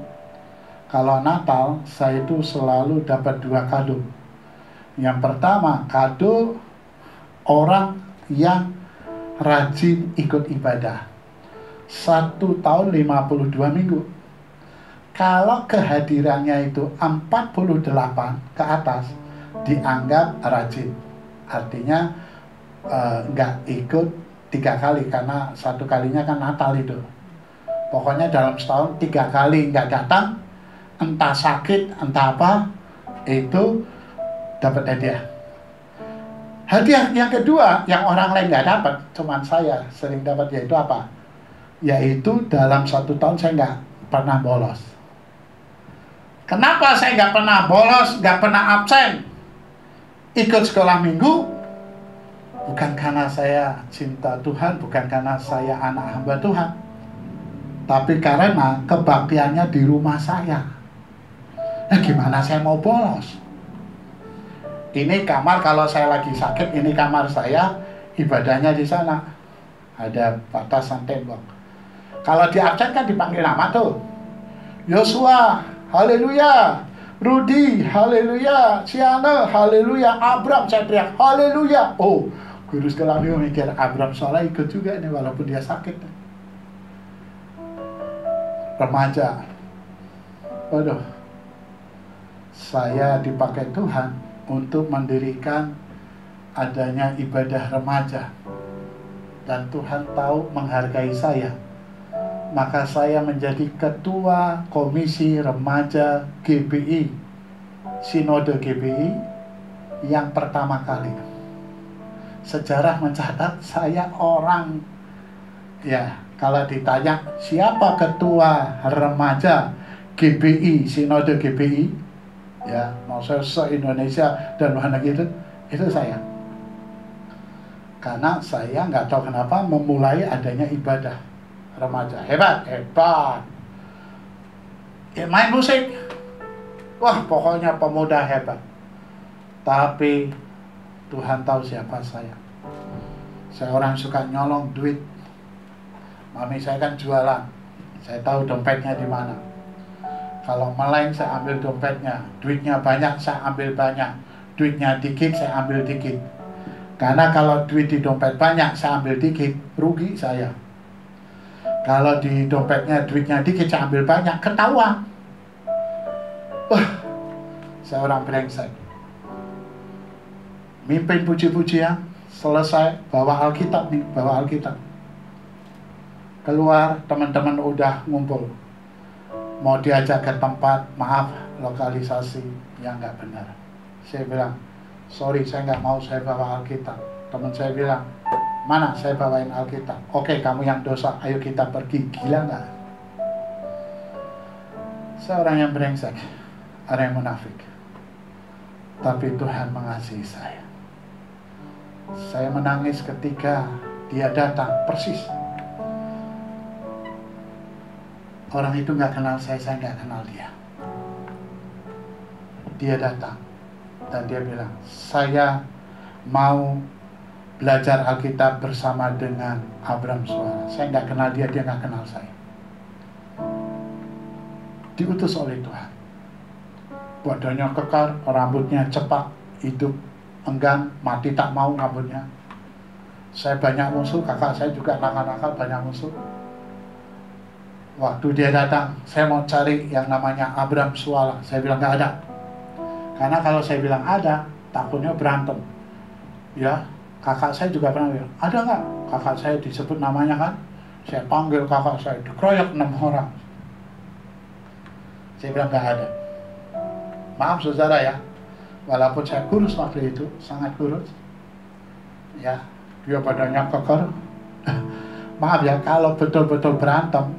Kalau Natal, saya itu selalu dapat 2 kado. Yang pertama, kado orang yang rajin ikut ibadah. 1 tahun 52 minggu. Kalau kehadirannya itu 48 ke atas, dianggap rajin. Artinya nggak ikut 3 kali, karena 1 kalinya kan Natal itu. Pokoknya dalam setahun 3 kali nggak datang, entah sakit, entah apa, itu dapat hadiah. Hadiah yang kedua yang orang lain nggak dapat, cuman saya sering dapat, yaitu apa? Yaitu dalam 1 tahun saya nggak pernah bolos. Kenapa saya nggak pernah bolos, nggak pernah absen ikut sekolah minggu? Bukan karena saya cinta Tuhan, bukan karena saya anak hamba Tuhan, tapi karena kebaktiannya di rumah saya. Nah, gimana saya mau bolos? Ini kamar, kalau saya lagi sakit, ini kamar saya, ibadahnya di sana. Ada batasan tembok. Kalau di absen kan dipanggil nama tuh. Yosua, haleluya. Rudi, haleluya. Siana, haleluya. Abram, saya teriak, haleluya. Oh, guru sekolah minggu mikir, Abram soalnya ikut juga nih walaupun dia sakit. Remaja. Waduh. Saya dipakai Tuhan untuk mendirikan adanya ibadah remaja. Dan Tuhan tahu menghargai saya. Maka saya menjadi ketua komisi remaja GBI, Sinode GBI yang pertama kali. Sejarah mencatat saya orang, ya kalau ditanya siapa ketua remaja GBI, Sinode GBI, ya mau saya se-Indonesia dan mana gitu, itu saya. Karena saya nggak tahu kenapa memulai adanya ibadah remaja. Hebat. Main musik, wah pokoknya pemuda hebat. Tapi Tuhan tahu siapa saya. Saya orang suka nyolong duit. Mami saya kan jualan, saya tahu dompetnya di mana. Kalau meleng saya ambil dompetnya, duitnya banyak saya ambil banyak, duitnya dikit saya ambil dikit. Karena kalau duit di dompet banyak saya ambil dikit, rugi saya. Kalau di dompetnya duitnya dikit saya ambil banyak, ketahuan. Saya orang brengsek. Mimpin puji-pujian, selesai bawa Alkitab nih, bawa Alkitab. Keluar, teman-teman udah ngumpul. Mau diajak ke tempat, maaf, lokalisasi yang nggak benar. Saya bilang, sorry saya nggak mau, saya bawa Alkitab. Teman saya bilang, mana saya bawain Alkitab? Oke, kamu yang dosa, ayo kita pergi. Gila nggak? Saya orang yang brengsek, orang yang munafik. Tapi Tuhan mengasihi saya. Saya menangis ketika dia datang, persis. Orang itu nggak kenal saya nggak kenal dia. Dia datang dan dia bilang, saya mau belajar Alkitab bersama dengan Abram Suara. Saya nggak kenal dia nggak kenal saya. Diutus oleh Tuhan. Badannya kekar, rambutnya cepak, hidup enggan, mati tak mau rambutnya. Saya banyak musuh, kakak saya juga nakal-nakal, banyak musuh. Waktu dia datang, saya mau cari yang namanya Abram Suala. Saya bilang nggak ada. Karena kalau saya bilang ada, takutnya berantem. Ya, kakak saya juga pernah bilang, ada nggak kakak saya disebut namanya kan? Saya panggil kakak saya, dikeroyok 6 orang. Saya bilang nggak ada. Maaf saudara ya, walaupun saya kurus waktu itu, sangat kurus. Ya, dia badannya keker. Maaf ya, kalau betul-betul berantem,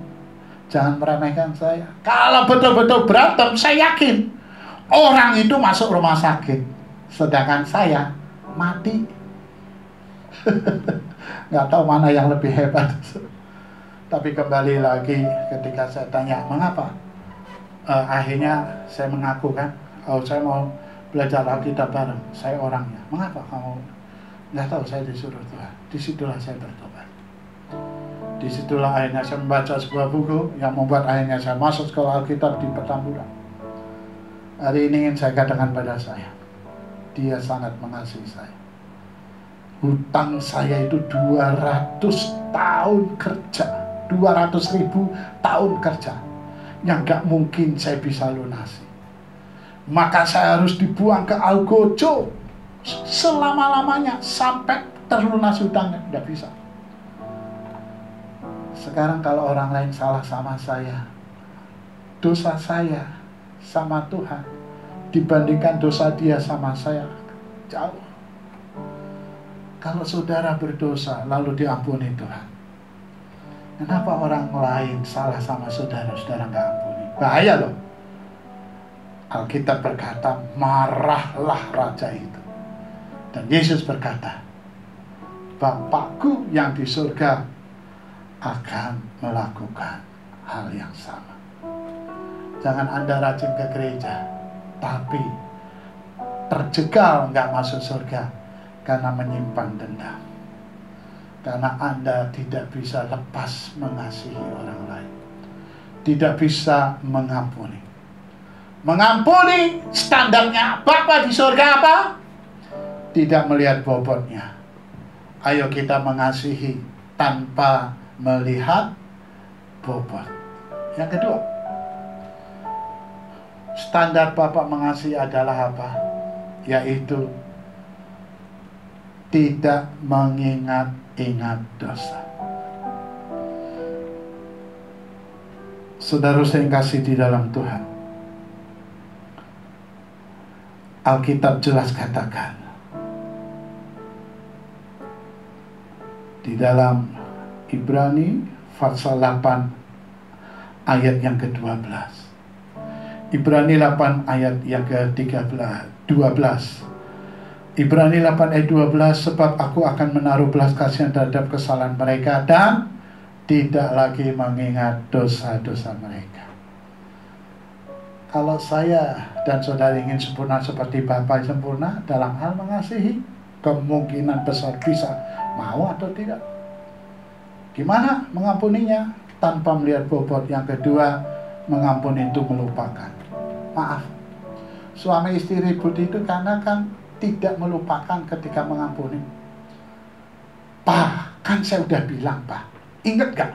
jangan meremehkan saya. Kalau betul-betul berantem, saya yakin orang itu masuk rumah sakit, sedangkan saya mati. Nggak tahu mana yang lebih hebat. Tapi kembali lagi ketika saya tanya, mengapa? Akhirnya saya mengaku kan, saya mau belajar Alkitab bareng, saya orangnya. Mengapa kamu? Nggak tahu, saya disuruh Tuhan. Disitulah saya bertobat. Disitulah akhirnya saya membaca sebuah buku yang membuat akhirnya saya masuk sekolah Alkitab di Petamburan. Hari ini ingin saya katakan pada saya, Dia sangat mengasihi saya. Hutang saya itu 200 tahun kerja, 200.000 tahun kerja, yang gak mungkin saya bisa lunasi. Maka saya harus dibuang ke Algojo selama-lamanya sampai terlunas hutangnya, tidak bisa. Sekarang kalau orang lain salah sama saya, dosa saya sama Tuhan dibandingkan dosa dia sama saya jauh. Kalau saudara berdosa lalu diampuni Tuhan, kenapa orang lain salah sama saudara, saudara nggak ampuni? Bahaya loh. Alkitab berkata, marahlah raja itu. Dan Yesus berkata, Bapakku yang di surga akan melakukan hal yang sama. Jangan Anda rajin ke gereja, tapi terjegal nggak masuk surga karena menyimpan dendam. Karena Anda tidak bisa lepas mengasihi orang lain, tidak bisa mengampuni. Mengampuni standarnya Bapa di surga apa? Tidak melihat bobotnya. Ayo kita mengasihi tanpa melihat bobot. Yang kedua, standar Bapak mengasihi adalah apa? Yaitu tidak mengingat-ingat dosa. Saudara saya yang kasih di dalam Tuhan, Alkitab jelas katakan di dalam Ibrani pasal 8 ayat yang ke-12. Ibrani 8 ayat yang ke-12. Ibrani 8 ayat 12, sebab aku akan menaruh belas kasihan terhadap kesalahan mereka dan tidak lagi mengingat dosa-dosa mereka. Kalau saya dan saudara ingin sempurna seperti Bapa sempurna dalam hal mengasihi, kemungkinan besar bisa mau atau tidak. Gimana mengampuninya? Tanpa melihat bobot. Yang kedua, mengampuni itu melupakan. Maaf, suami istri ribut itu karena kan tidak melupakan ketika mengampuni. Pak, kan saya udah bilang, Pak, ingat gak?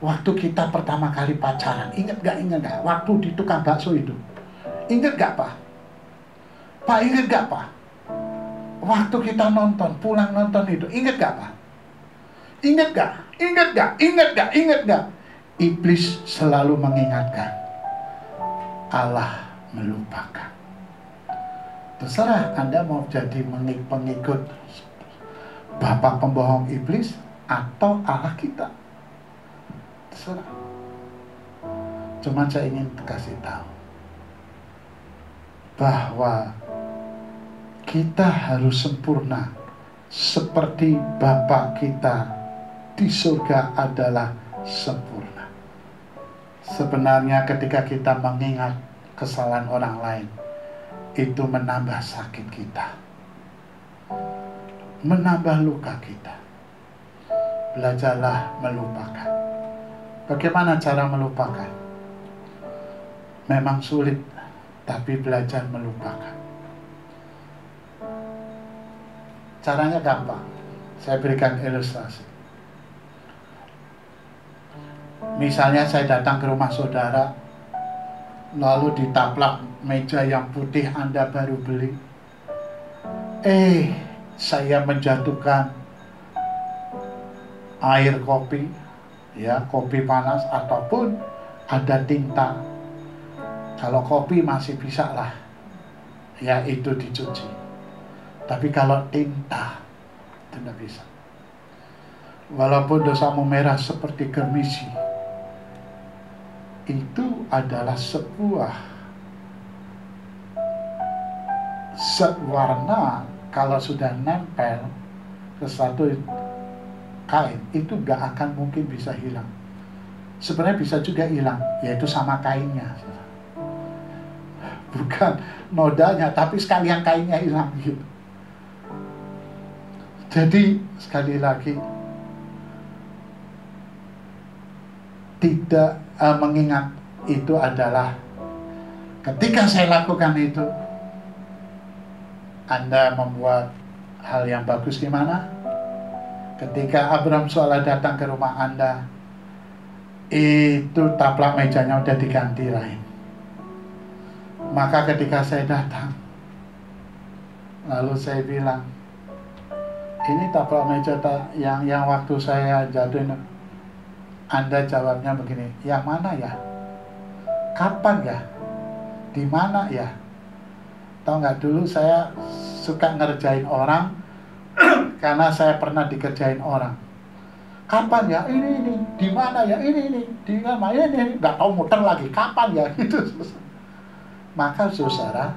Waktu kita pertama kali pacaran, ingat gak? Waktu di tukang bakso itu, ingat gak, Pak? Pak, ingat gak, Pak? Waktu kita nonton, pulang nonton itu, ingat gak, Pak? Ingat gak? Ingat gak? Ingat gak? Ingat gak? Iblis selalu mengingatkan, Allah melupakan. Terserah Anda mau jadi pengikut bapak pembohong iblis atau Allah kita. Terserah. Cuma saya ingin kasih tahu bahwa kita harus sempurna seperti Bapa kita di surga adalah sempurna. Sebenarnya ketika kita mengingat kesalahan orang lain, itu menambah sakit kita, menambah luka kita. Belajarlah melupakan. Bagaimana cara melupakan? Memang sulit, tapi belajar melupakan. Caranya gampang. Saya berikan ilustrasi. Misalnya saya datang ke rumah saudara, lalu ditaplak meja yang putih Anda baru beli. saya menjatuhkan air kopi, ya, kopi panas, ataupun ada tinta. Kalau kopi masih bisa lah, ya, itu dicuci. Tapi kalau tinta, tidak bisa. Walaupun dosamu merah seperti germisi, itu adalah sebuah warna. Kalau sudah nempel ke satu kain, itu gak akan mungkin bisa hilang. Sebenarnya bisa juga hilang, yaitu sama kainnya. Bukan nodanya, tapi sekalian kainnya hilang gitu. Jadi sekali lagi, tidak mengingat itu adalah ketika saya lakukan itu, Anda membuat hal yang bagus gimana? Ketika Abraham Suala datang ke rumah Anda, itu taplak mejanya udah diganti lain. Maka ketika saya datang, lalu saya bilang, ini taplak meja yang waktu saya jatuhin. Anda jawabnya begini, yang mana ya? Kapan ya? Di mana ya? Tahu nggak, dulu saya suka ngerjain orang karena saya pernah dikerjain orang. Kapan ya? Ini. Di mana ya? Ini. Di mana? Ini. Nggak tahu muter lagi. Kapan ya? Gitu. Maka saudara,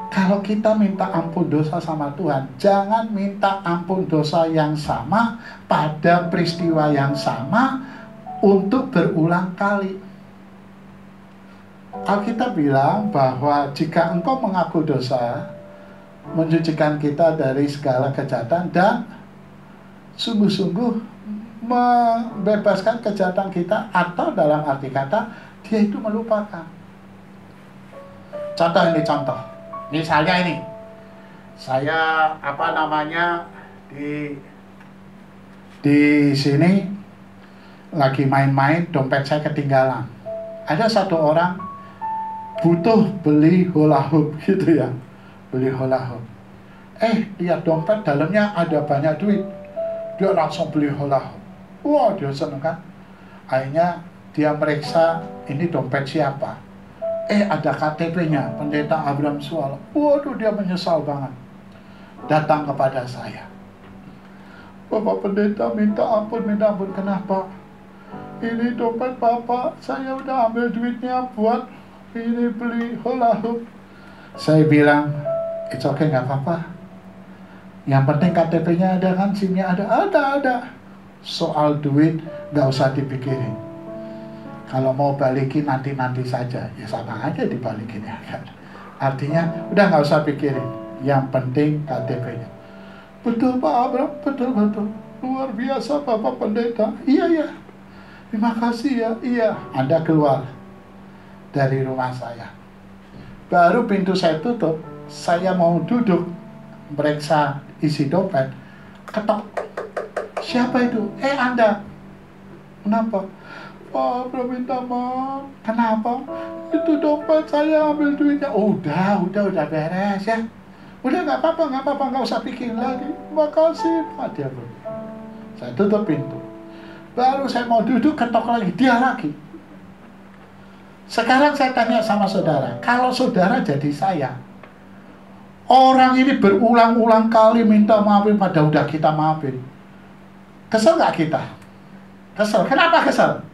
kalau kita minta ampun dosa sama Tuhan, jangan minta ampun dosa yang sama pada peristiwa yang sama untuk berulang kali. Alkitab bilang bahwa jika engkau mengaku dosa, mensucikan kita dari segala kejahatan dan sungguh-sungguh membebaskan kejahatan kita, atau dalam arti kata dia itu melupakan. Contoh. Misalnya ini, saya di sini lagi main-main, dompet saya ketinggalan. Ada satu orang butuh beli hula hoop gitu ya, beli hula hoop. Lihat dompet, dalamnya ada banyak duit. Dia langsung beli hula hoop. Wah, dia seneng kan. Akhirnya dia meriksa, ini dompet siapa? Ada KTP-nya, Pendeta Abraham Suala. Waduh, dia menyesal banget. Datang kepada saya. Bapak Pendeta, minta ampun. Kenapa? Ini dompet Bapak, saya udah ambil duitnya buat ini beli hula hoop. Saya bilang, it's okay, nggak apa-apa. Yang penting KTP-nya ada kan, SIM-nya ada. Soal duit nggak usah dipikirin. Kalau mau balikin nanti saja, ya sama aja dibalikin ya kan. Artinya udah nggak usah pikirin. Yang penting KTP-nya. Betul Pak Abraham, betul. Luar biasa Bapak Pendeta. Iya. Terima kasih ya. Iya. Anda keluar dari rumah saya. Baru pintu saya tutup, saya mau duduk meriksa isi dompet. Ketok. Siapa itu? Anda. Kenapa? Pak, minta maaf. Kenapa? Itu dompet saya ambil duitnya. Udah beres ya. Udah nggak apa-apa, nggak usah pikirin lagi. Makasih Pak. Dia pergi. Saya tutup pintu. Baru saya mau duduk, ketok lagi, dia lagi. Sekarang saya tanya sama saudara, kalau saudara jadi saya, orang ini berulang-ulang kali minta maafin, pada udah kita maafin. Kesel nggak kita? Kesel. Kenapa kesel?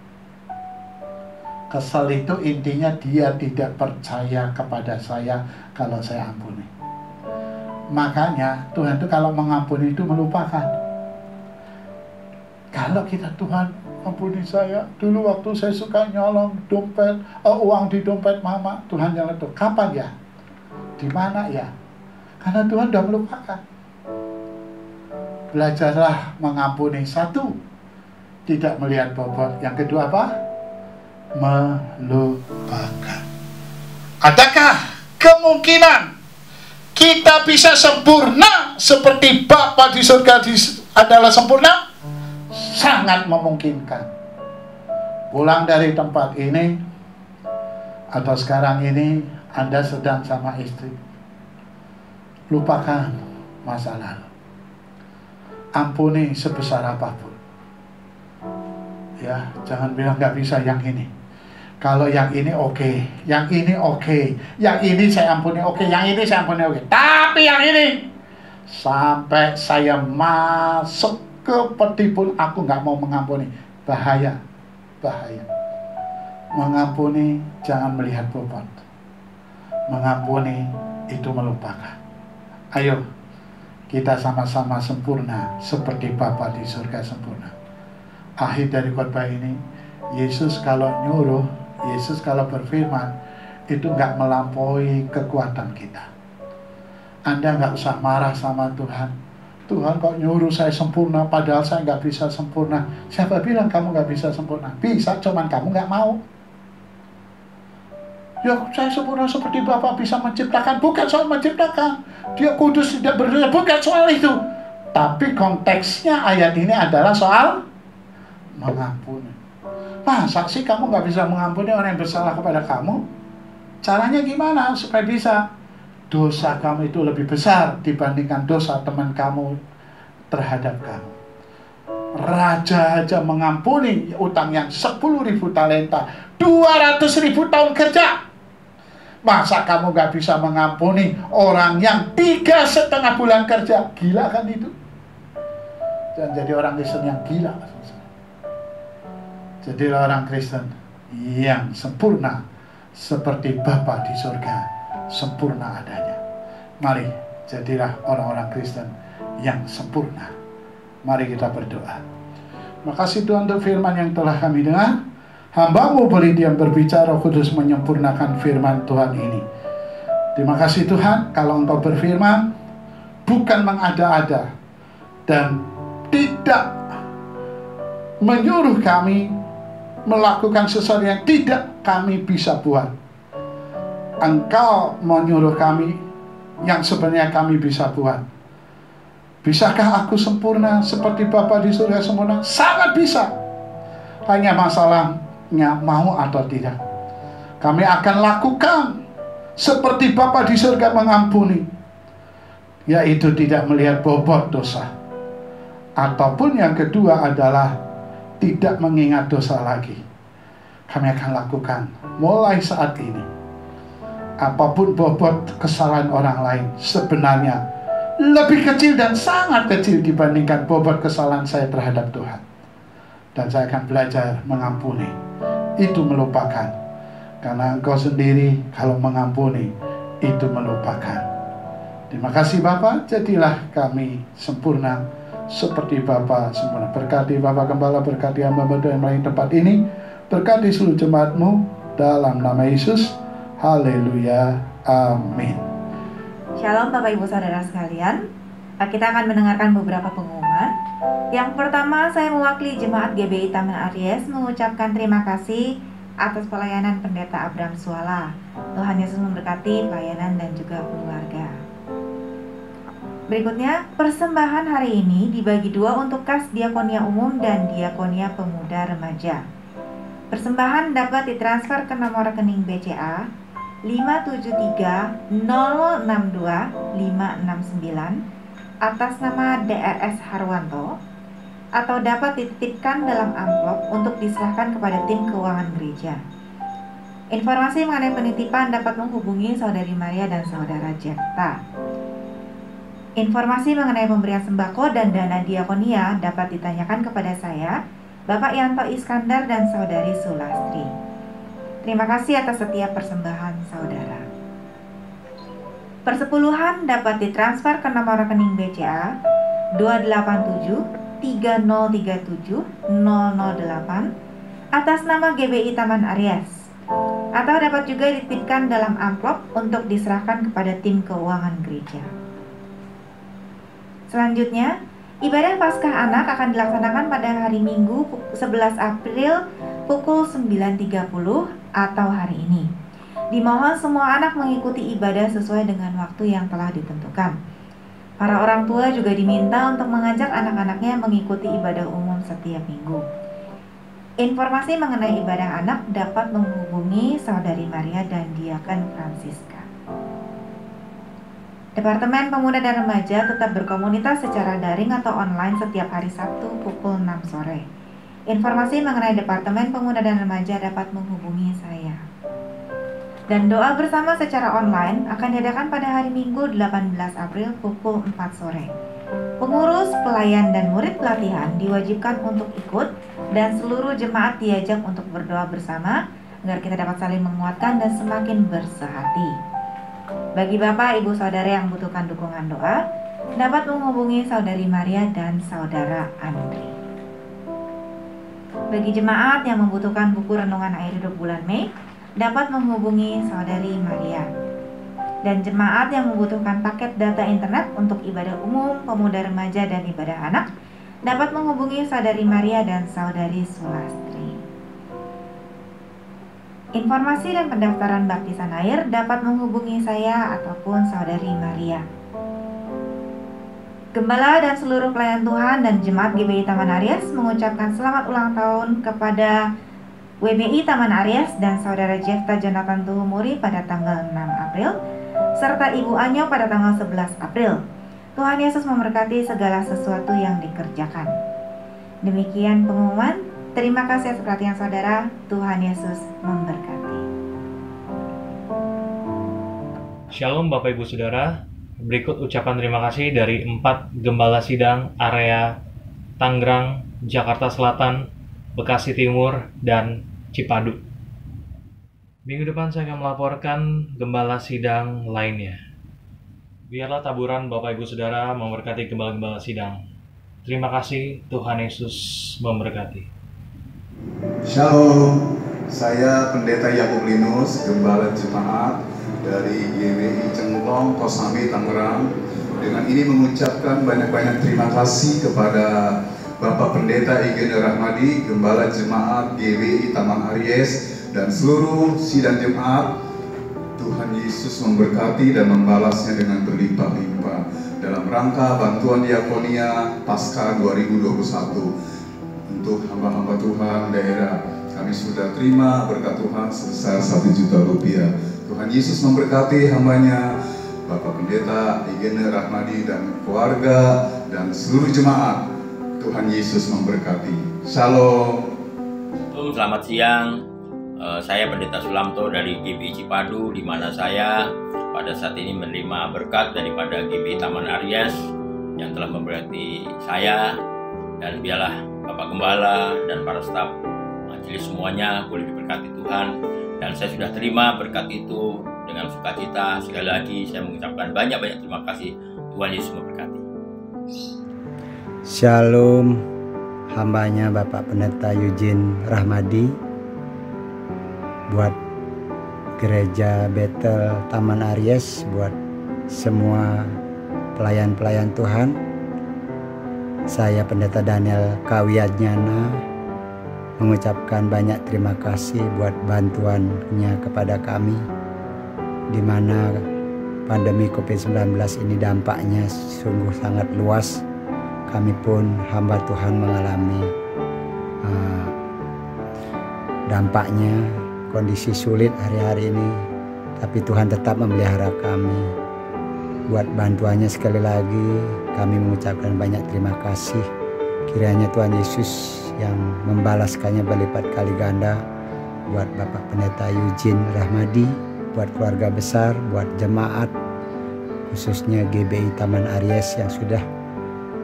Kesel itu intinya dia tidak percaya kepada saya kalau saya ampuni. Makanya Tuhan itu kalau mengampuni itu melupakan. Kalau kita, Tuhan ampuni saya, dulu waktu saya suka nyolong dompet, uang di dompet mama, Tuhan nyeletuk. Kapan ya? Di mana ya? Karena Tuhan sudah melupakan. Belajarlah mengampuni. Satu, tidak melihat bobot. Yang kedua apa? Melupakan. Adakah kemungkinan kita bisa sempurna seperti Bapa di surga adalah sempurna? Sangat memungkinkan. Pulang dari tempat ini atau sekarang ini Anda sedang sama istri, lupakan masa lalu. ampuni sebesar apapun. Ya, jangan bilang nggak bisa yang ini. Kalau yang ini oke, yang ini oke, yang ini saya ampuni oke, yang ini saya ampuni oke. Tapi yang ini, sampai saya masuk ke peti pun aku nggak mau mengampuni. Bahaya, bahaya. Mengampuni jangan melihat bobot. Mengampuni itu melupakan. Ayo, kita sama-sama sempurna seperti Bapa di surga sempurna. Akhir dari khotbah ini, Yesus kalau nyuruh, Yesus kalau berfirman, itu nggak melampaui kekuatan kita. Anda nggak usah marah sama Tuhan. Tuhan kok nyuruh saya sempurna, padahal saya nggak bisa sempurna. Siapa bilang kamu nggak bisa sempurna? Bisa, cuman kamu nggak mau. Ya, saya sempurna seperti Bapa bisa menciptakan. Bukan soal menciptakan. Dia kudus tidak berdosa. Bukan soal itu. Tapi konteksnya ayat ini adalah soal mengampuni. Masa sih kamu nggak bisa mengampuni orang yang bersalah kepada kamu? Caranya gimana supaya bisa? Dosa kamu itu lebih besar dibandingkan dosa teman kamu terhadap kamu. Raja aja mengampuni utang yang 10.000 talenta, 200.000 tahun kerja. Masa kamu gak bisa mengampuni orang yang 3,5 bulan kerja? Gila kan itu? Dan jadi orang Kristen yang gila. Jadilah orang Kristen yang sempurna seperti Bapa di surga sempurna adanya. Mari jadilah orang-orang Kristen yang sempurna. Mari kita berdoa. Makasih Tuhan untuk firman yang telah kami dengar. Hamba-Mu boleh diam berbicara, Roh Kudus menyempurnakan firman Tuhan ini. Terima kasih Tuhan, kalau Engkau berfirman bukan mengada-ada dan tidak menyuruh kami melakukan sesuatu yang tidak kami bisa buat. Engkau menyuruh kami yang sebenarnya kami bisa buat. Bisakah aku sempurna seperti Bapa di surga sempurna? Sangat bisa. Hanya masalahnya mau atau tidak. Kami akan lakukan seperti Bapa di surga mengampuni, yaitu tidak melihat bobot dosa. Ataupun yang kedua adalah tidak mengingat dosa lagi. Kami akan lakukan mulai saat ini. Apapun bobot kesalahan orang lain sebenarnya lebih kecil dan sangat kecil dibandingkan bobot kesalahan saya terhadap Tuhan. Dan saya akan belajar mengampuni. Itu melupakan. Karena Engkau sendiri kalau mengampuni itu melupakan. Terima kasih Bapa, jadilah kami sempurna seperti Bapa sempurna. Berkati Bapak Gembala, berkati hamba-hamba yang melayani tempat ini, berkati seluruh jemaat-Mu dalam nama Yesus. Haleluya, amin. Shalom Bapak Ibu Saudara sekalian. Kita akan mendengarkan beberapa pengumuman. Yang pertama, saya mewakili Jemaat GBI Taman Aries mengucapkan terima kasih atas pelayanan Pendeta Abraham Suala. Tuhan Yesus memberkati pelayanan dan juga keluarga. Berikutnya, persembahan hari ini dibagi dua untuk kas diakonia umum dan diakonia pemuda remaja. Persembahan dapat ditransfer ke nomor rekening BCA 573062569 atas nama DRS Harwanto, atau dapat dititipkan dalam amplop untuk diserahkan kepada tim keuangan gereja. Informasi mengenai penitipan dapat menghubungi Saudari Maria dan Saudara Jekta. Informasi mengenai pemberian sembako dan dana diakonia dapat ditanyakan kepada saya, Bapak Yanto Iskandar dan Saudari Sulastri. Terima kasih atas setiap persembahan saudara. Persepuluhan dapat ditransfer ke nomor rekening BCA 287-3037-008 atas nama GBI Taman Aries, atau dapat juga dititipkan dalam amplop untuk diserahkan kepada tim keuangan gereja. Selanjutnya, ibadah Paskah Anak akan dilaksanakan pada hari Minggu 11 April pukul 9.30 atau hari ini. Dimohon semua anak mengikuti ibadah sesuai dengan waktu yang telah ditentukan. Para orang tua juga diminta untuk mengajak anak-anaknya mengikuti ibadah umum setiap minggu. Informasi mengenai ibadah anak dapat menghubungi Saudari Maria dan Diaken Francisca. Departemen Pemuda dan Remaja tetap berkomunitas secara daring atau online setiap hari Sabtu pukul 6 sore. Informasi mengenai Departemen Pemuda dan Remaja dapat menghubungi saya. Dan doa bersama secara online akan diadakan pada hari Minggu 18 April pukul 4 sore. Pengurus, pelayan, dan murid pelatihan diwajibkan untuk ikut dan seluruh jemaat diajak untuk berdoa bersama agar kita dapat saling menguatkan dan semakin bersehati. Bagi Bapak, Ibu, Saudara yang membutuhkan dukungan doa, dapat menghubungi Saudari Maria dan Saudara Andri. Bagi jemaat yang membutuhkan buku renungan air hidup bulan Mei, dapat menghubungi Saudari Maria. Dan jemaat yang membutuhkan paket data internet untuk ibadah umum, pemuda remaja, dan ibadah anak, dapat menghubungi Saudari Maria dan Saudari Sulastri. Informasi dan pendaftaran baptisan air dapat menghubungi saya ataupun Saudari Maria. Gembala dan seluruh pelayan Tuhan dan jemaat GBI Taman Aries mengucapkan selamat ulang tahun kepada WBI Taman Aries dan Saudara Jefta Jonathan Tuhumuri pada tanggal 6 April, serta Ibu Anyo pada tanggal 11 April. Tuhan Yesus memberkati segala sesuatu yang dikerjakan. Demikian pengumuman. Terima kasih atas perhatian saudara. Tuhan Yesus memberkati. Shalom Bapak Ibu Saudara. Berikut ucapan terima kasih dari 4 Gembala Sidang area Tangerang, Jakarta Selatan, Bekasi Timur, dan Cipadu. Minggu depan saya akan melaporkan Gembala Sidang lainnya. Biarlah taburan Bapak Ibu Saudara memberkati Gembala-Gembala Sidang. Terima kasih, Tuhan Yesus memberkati. Shalom, saya Pendeta Yakub Linus, Gembala Jemaat dari GBI Cengklong, Kosambi, Tangerang. Dengan ini mengucapkan banyak-banyak terima kasih kepada Bapak Pendeta Igede Rahmadi, Gembala Jemaat GBI Taman Aries, dan seluruh sidang jemaat. Tuhan Yesus memberkati dan membalasnya dengan berlimpah-limpah dalam rangka bantuan diakonia Paskah 2021 untuk hamba-hamba Tuhan daerah. Kami sudah terima berkat Tuhan sebesar 1 juta rupiah. Tuhan Yesus memberkati hambanya Bapak Pendeta Igede Rahmadi dan keluarga dan seluruh jemaat. Tuhan Yesus memberkati. Shalom. Selamat siang. Saya Pendeta Sulamto dari GBI Cipadu, di mana saya pada saat ini menerima berkat daripada GBI Taman Aries yang telah memberkati saya, dan biarlah Bapak Gembala dan para staf majelis semuanya boleh diberkati Tuhan, dan saya sudah terima berkat itu dengan sukacita. Sekali lagi saya mengucapkan banyak-banyak terima kasih. Tuhan Yesus memberkati. Shalom, hambanya Bapak Pendeta Eugene Rahmadi buat Gereja Betel Taman Aries, buat semua pelayan-pelayan Tuhan. Saya Pendeta Daniel Kawiadnyana mengucapkan banyak terima kasih buat bantuannya kepada kami, di mana pandemi COVID-19 ini dampaknya sungguh sangat luas. Kami pun hamba Tuhan mengalami dampaknya, kondisi sulit hari-hari ini, tapi Tuhan tetap memelihara kami. Buat bantuannya sekali lagi kami mengucapkan banyak terima kasih. Kiranya Tuhan Yesus yang membalaskannya berlipat kali ganda buat Bapak Pendeta Eugene Rahmadi, buat keluarga besar, buat jemaat, khususnya GBI Taman Aries yang sudah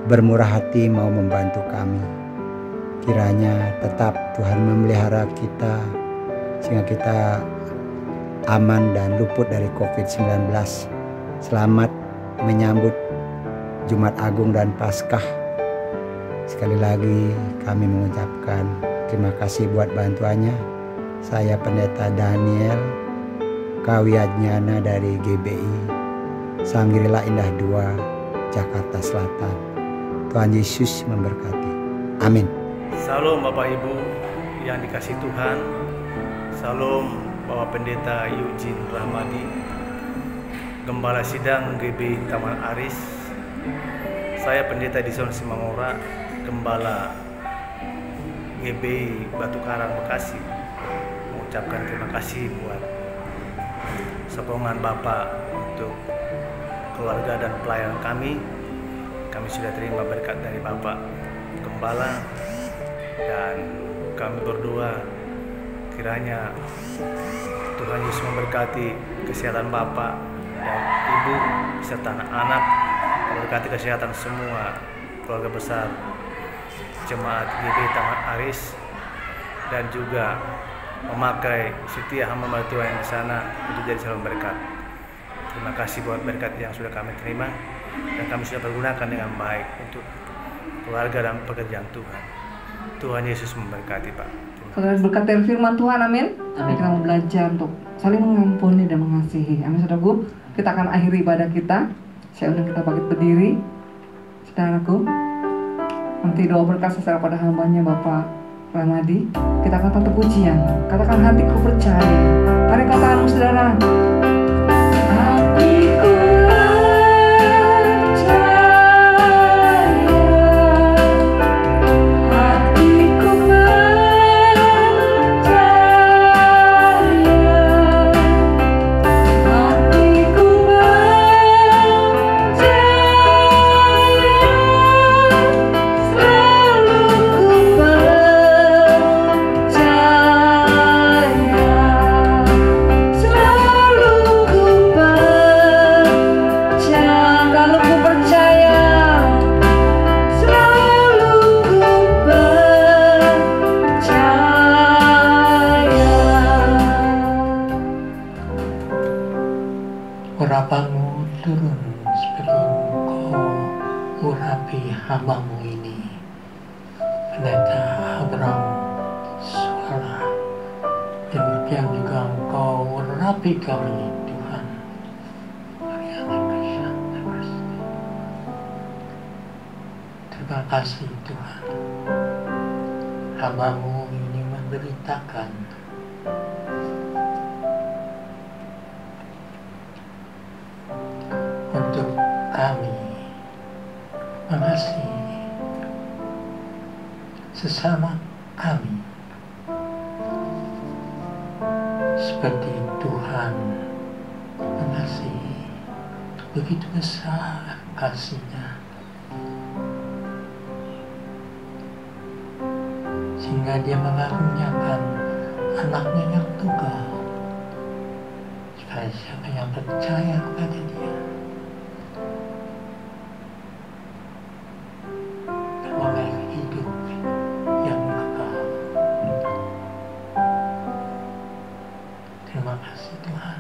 bermurah hati mau membantu kami. Kiranya tetap Tuhan memelihara kita sehingga kita aman dan luput dari COVID-19. Selamat menyambut Jumat Agung dan Paskah. Sekali lagi kami mengucapkan terima kasih buat bantuannya. Saya Pendeta Daniel Kawiadnyana dari GBI Sanggirila Indah 2, Jakarta Selatan. Tuhan Yesus memberkati. Amin. Salam Bapak Ibu yang dikasihi Tuhan. Salam Bapak Pendeta Eugene Rahmadi, Gembala Sidang GBI Taman Aries. Saya Pendeta Dison Simangora, Gembala GBI Batu Karang Bekasi, mengucapkan terima kasih buat sokongan Bapak untuk keluarga dan pelayan kami sudah terima berkat dari Bapak Gembala, dan kami berdoa kiranya Tuhan Yesus memberkati kesehatan Bapak dan Ibu serta anak-anak, memberkati kesehatan semua keluarga besar Jemaat GBI Taman Aris, dan juga memakai setia hamba Tuhan yang di sana untuk jadi saluran berkat. Terima kasih buat berkat yang sudah kami terima dan kami sudah pergunakan dengan baik untuk keluarga dan pekerjaan Tuhan. Tuhan Yesus memberkati, Pak. Saudara, berkat dari firman Tuhan, amin. Kita mau belajar untuk saling mengampuni dan mengasihi. Amin, saudaraku. Kita akan akhiri ibadah kita. Saya undang kita bangkit berdiri, saudaraku. Nanti doa berkat secara pada hambanya Bapak Ramadi. Kita akan tutup pujian. Katakan, hatiku percaya. Mari katakan, saudara. Hatiku urapanmu turun sebelum kau urapi hambamu ini, pendeta Abraham Suara. Demikian juga engkau urapi kami, Tuhan. Terima kasih Tuhan, hambamu ini memberitakan untuk kami mengasihi sesama kami seperti Tuhan mengasihi. Begitu besar kasih-Nya sehingga Dia mengaruniakan anaknya yang tunggal supaya siapa yang percaya kepada Dia beroleh hidup yang kekal. Terima kasih Tuhan.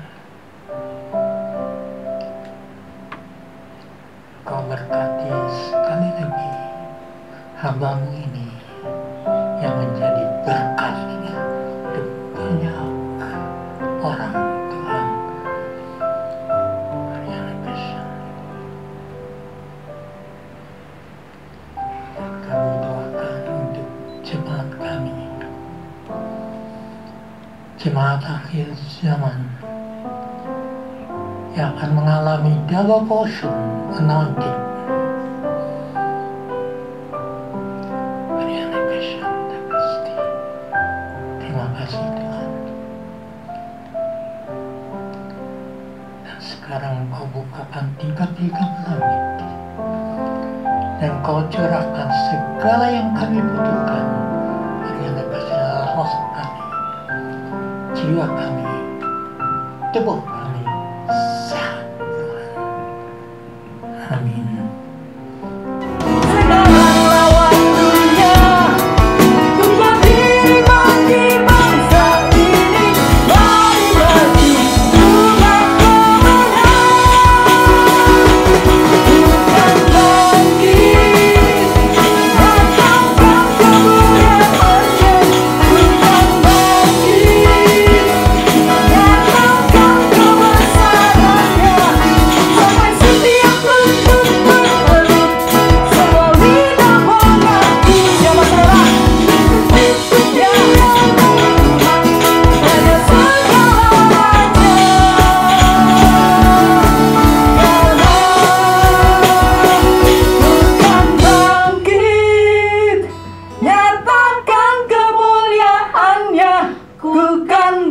Kau berkati sekali lagi hamba-Mu ini yang menjadi berkat untuk banyak orang. Tuhan, kami doakan untuk jemaat kami, jemaat akhir zaman yang akan mengalami double portion anointing. Terima kasih Tuhan. Dan sekarang Kau bukakan tingkap-tingkap langit dan Kau curahkan segala yang kami butuhkan. Berilah kasih roh kami, jiwa kami, tubuh kami sehat Tuhan. Amin. Nyatakan kemuliaan-Nya, ku kan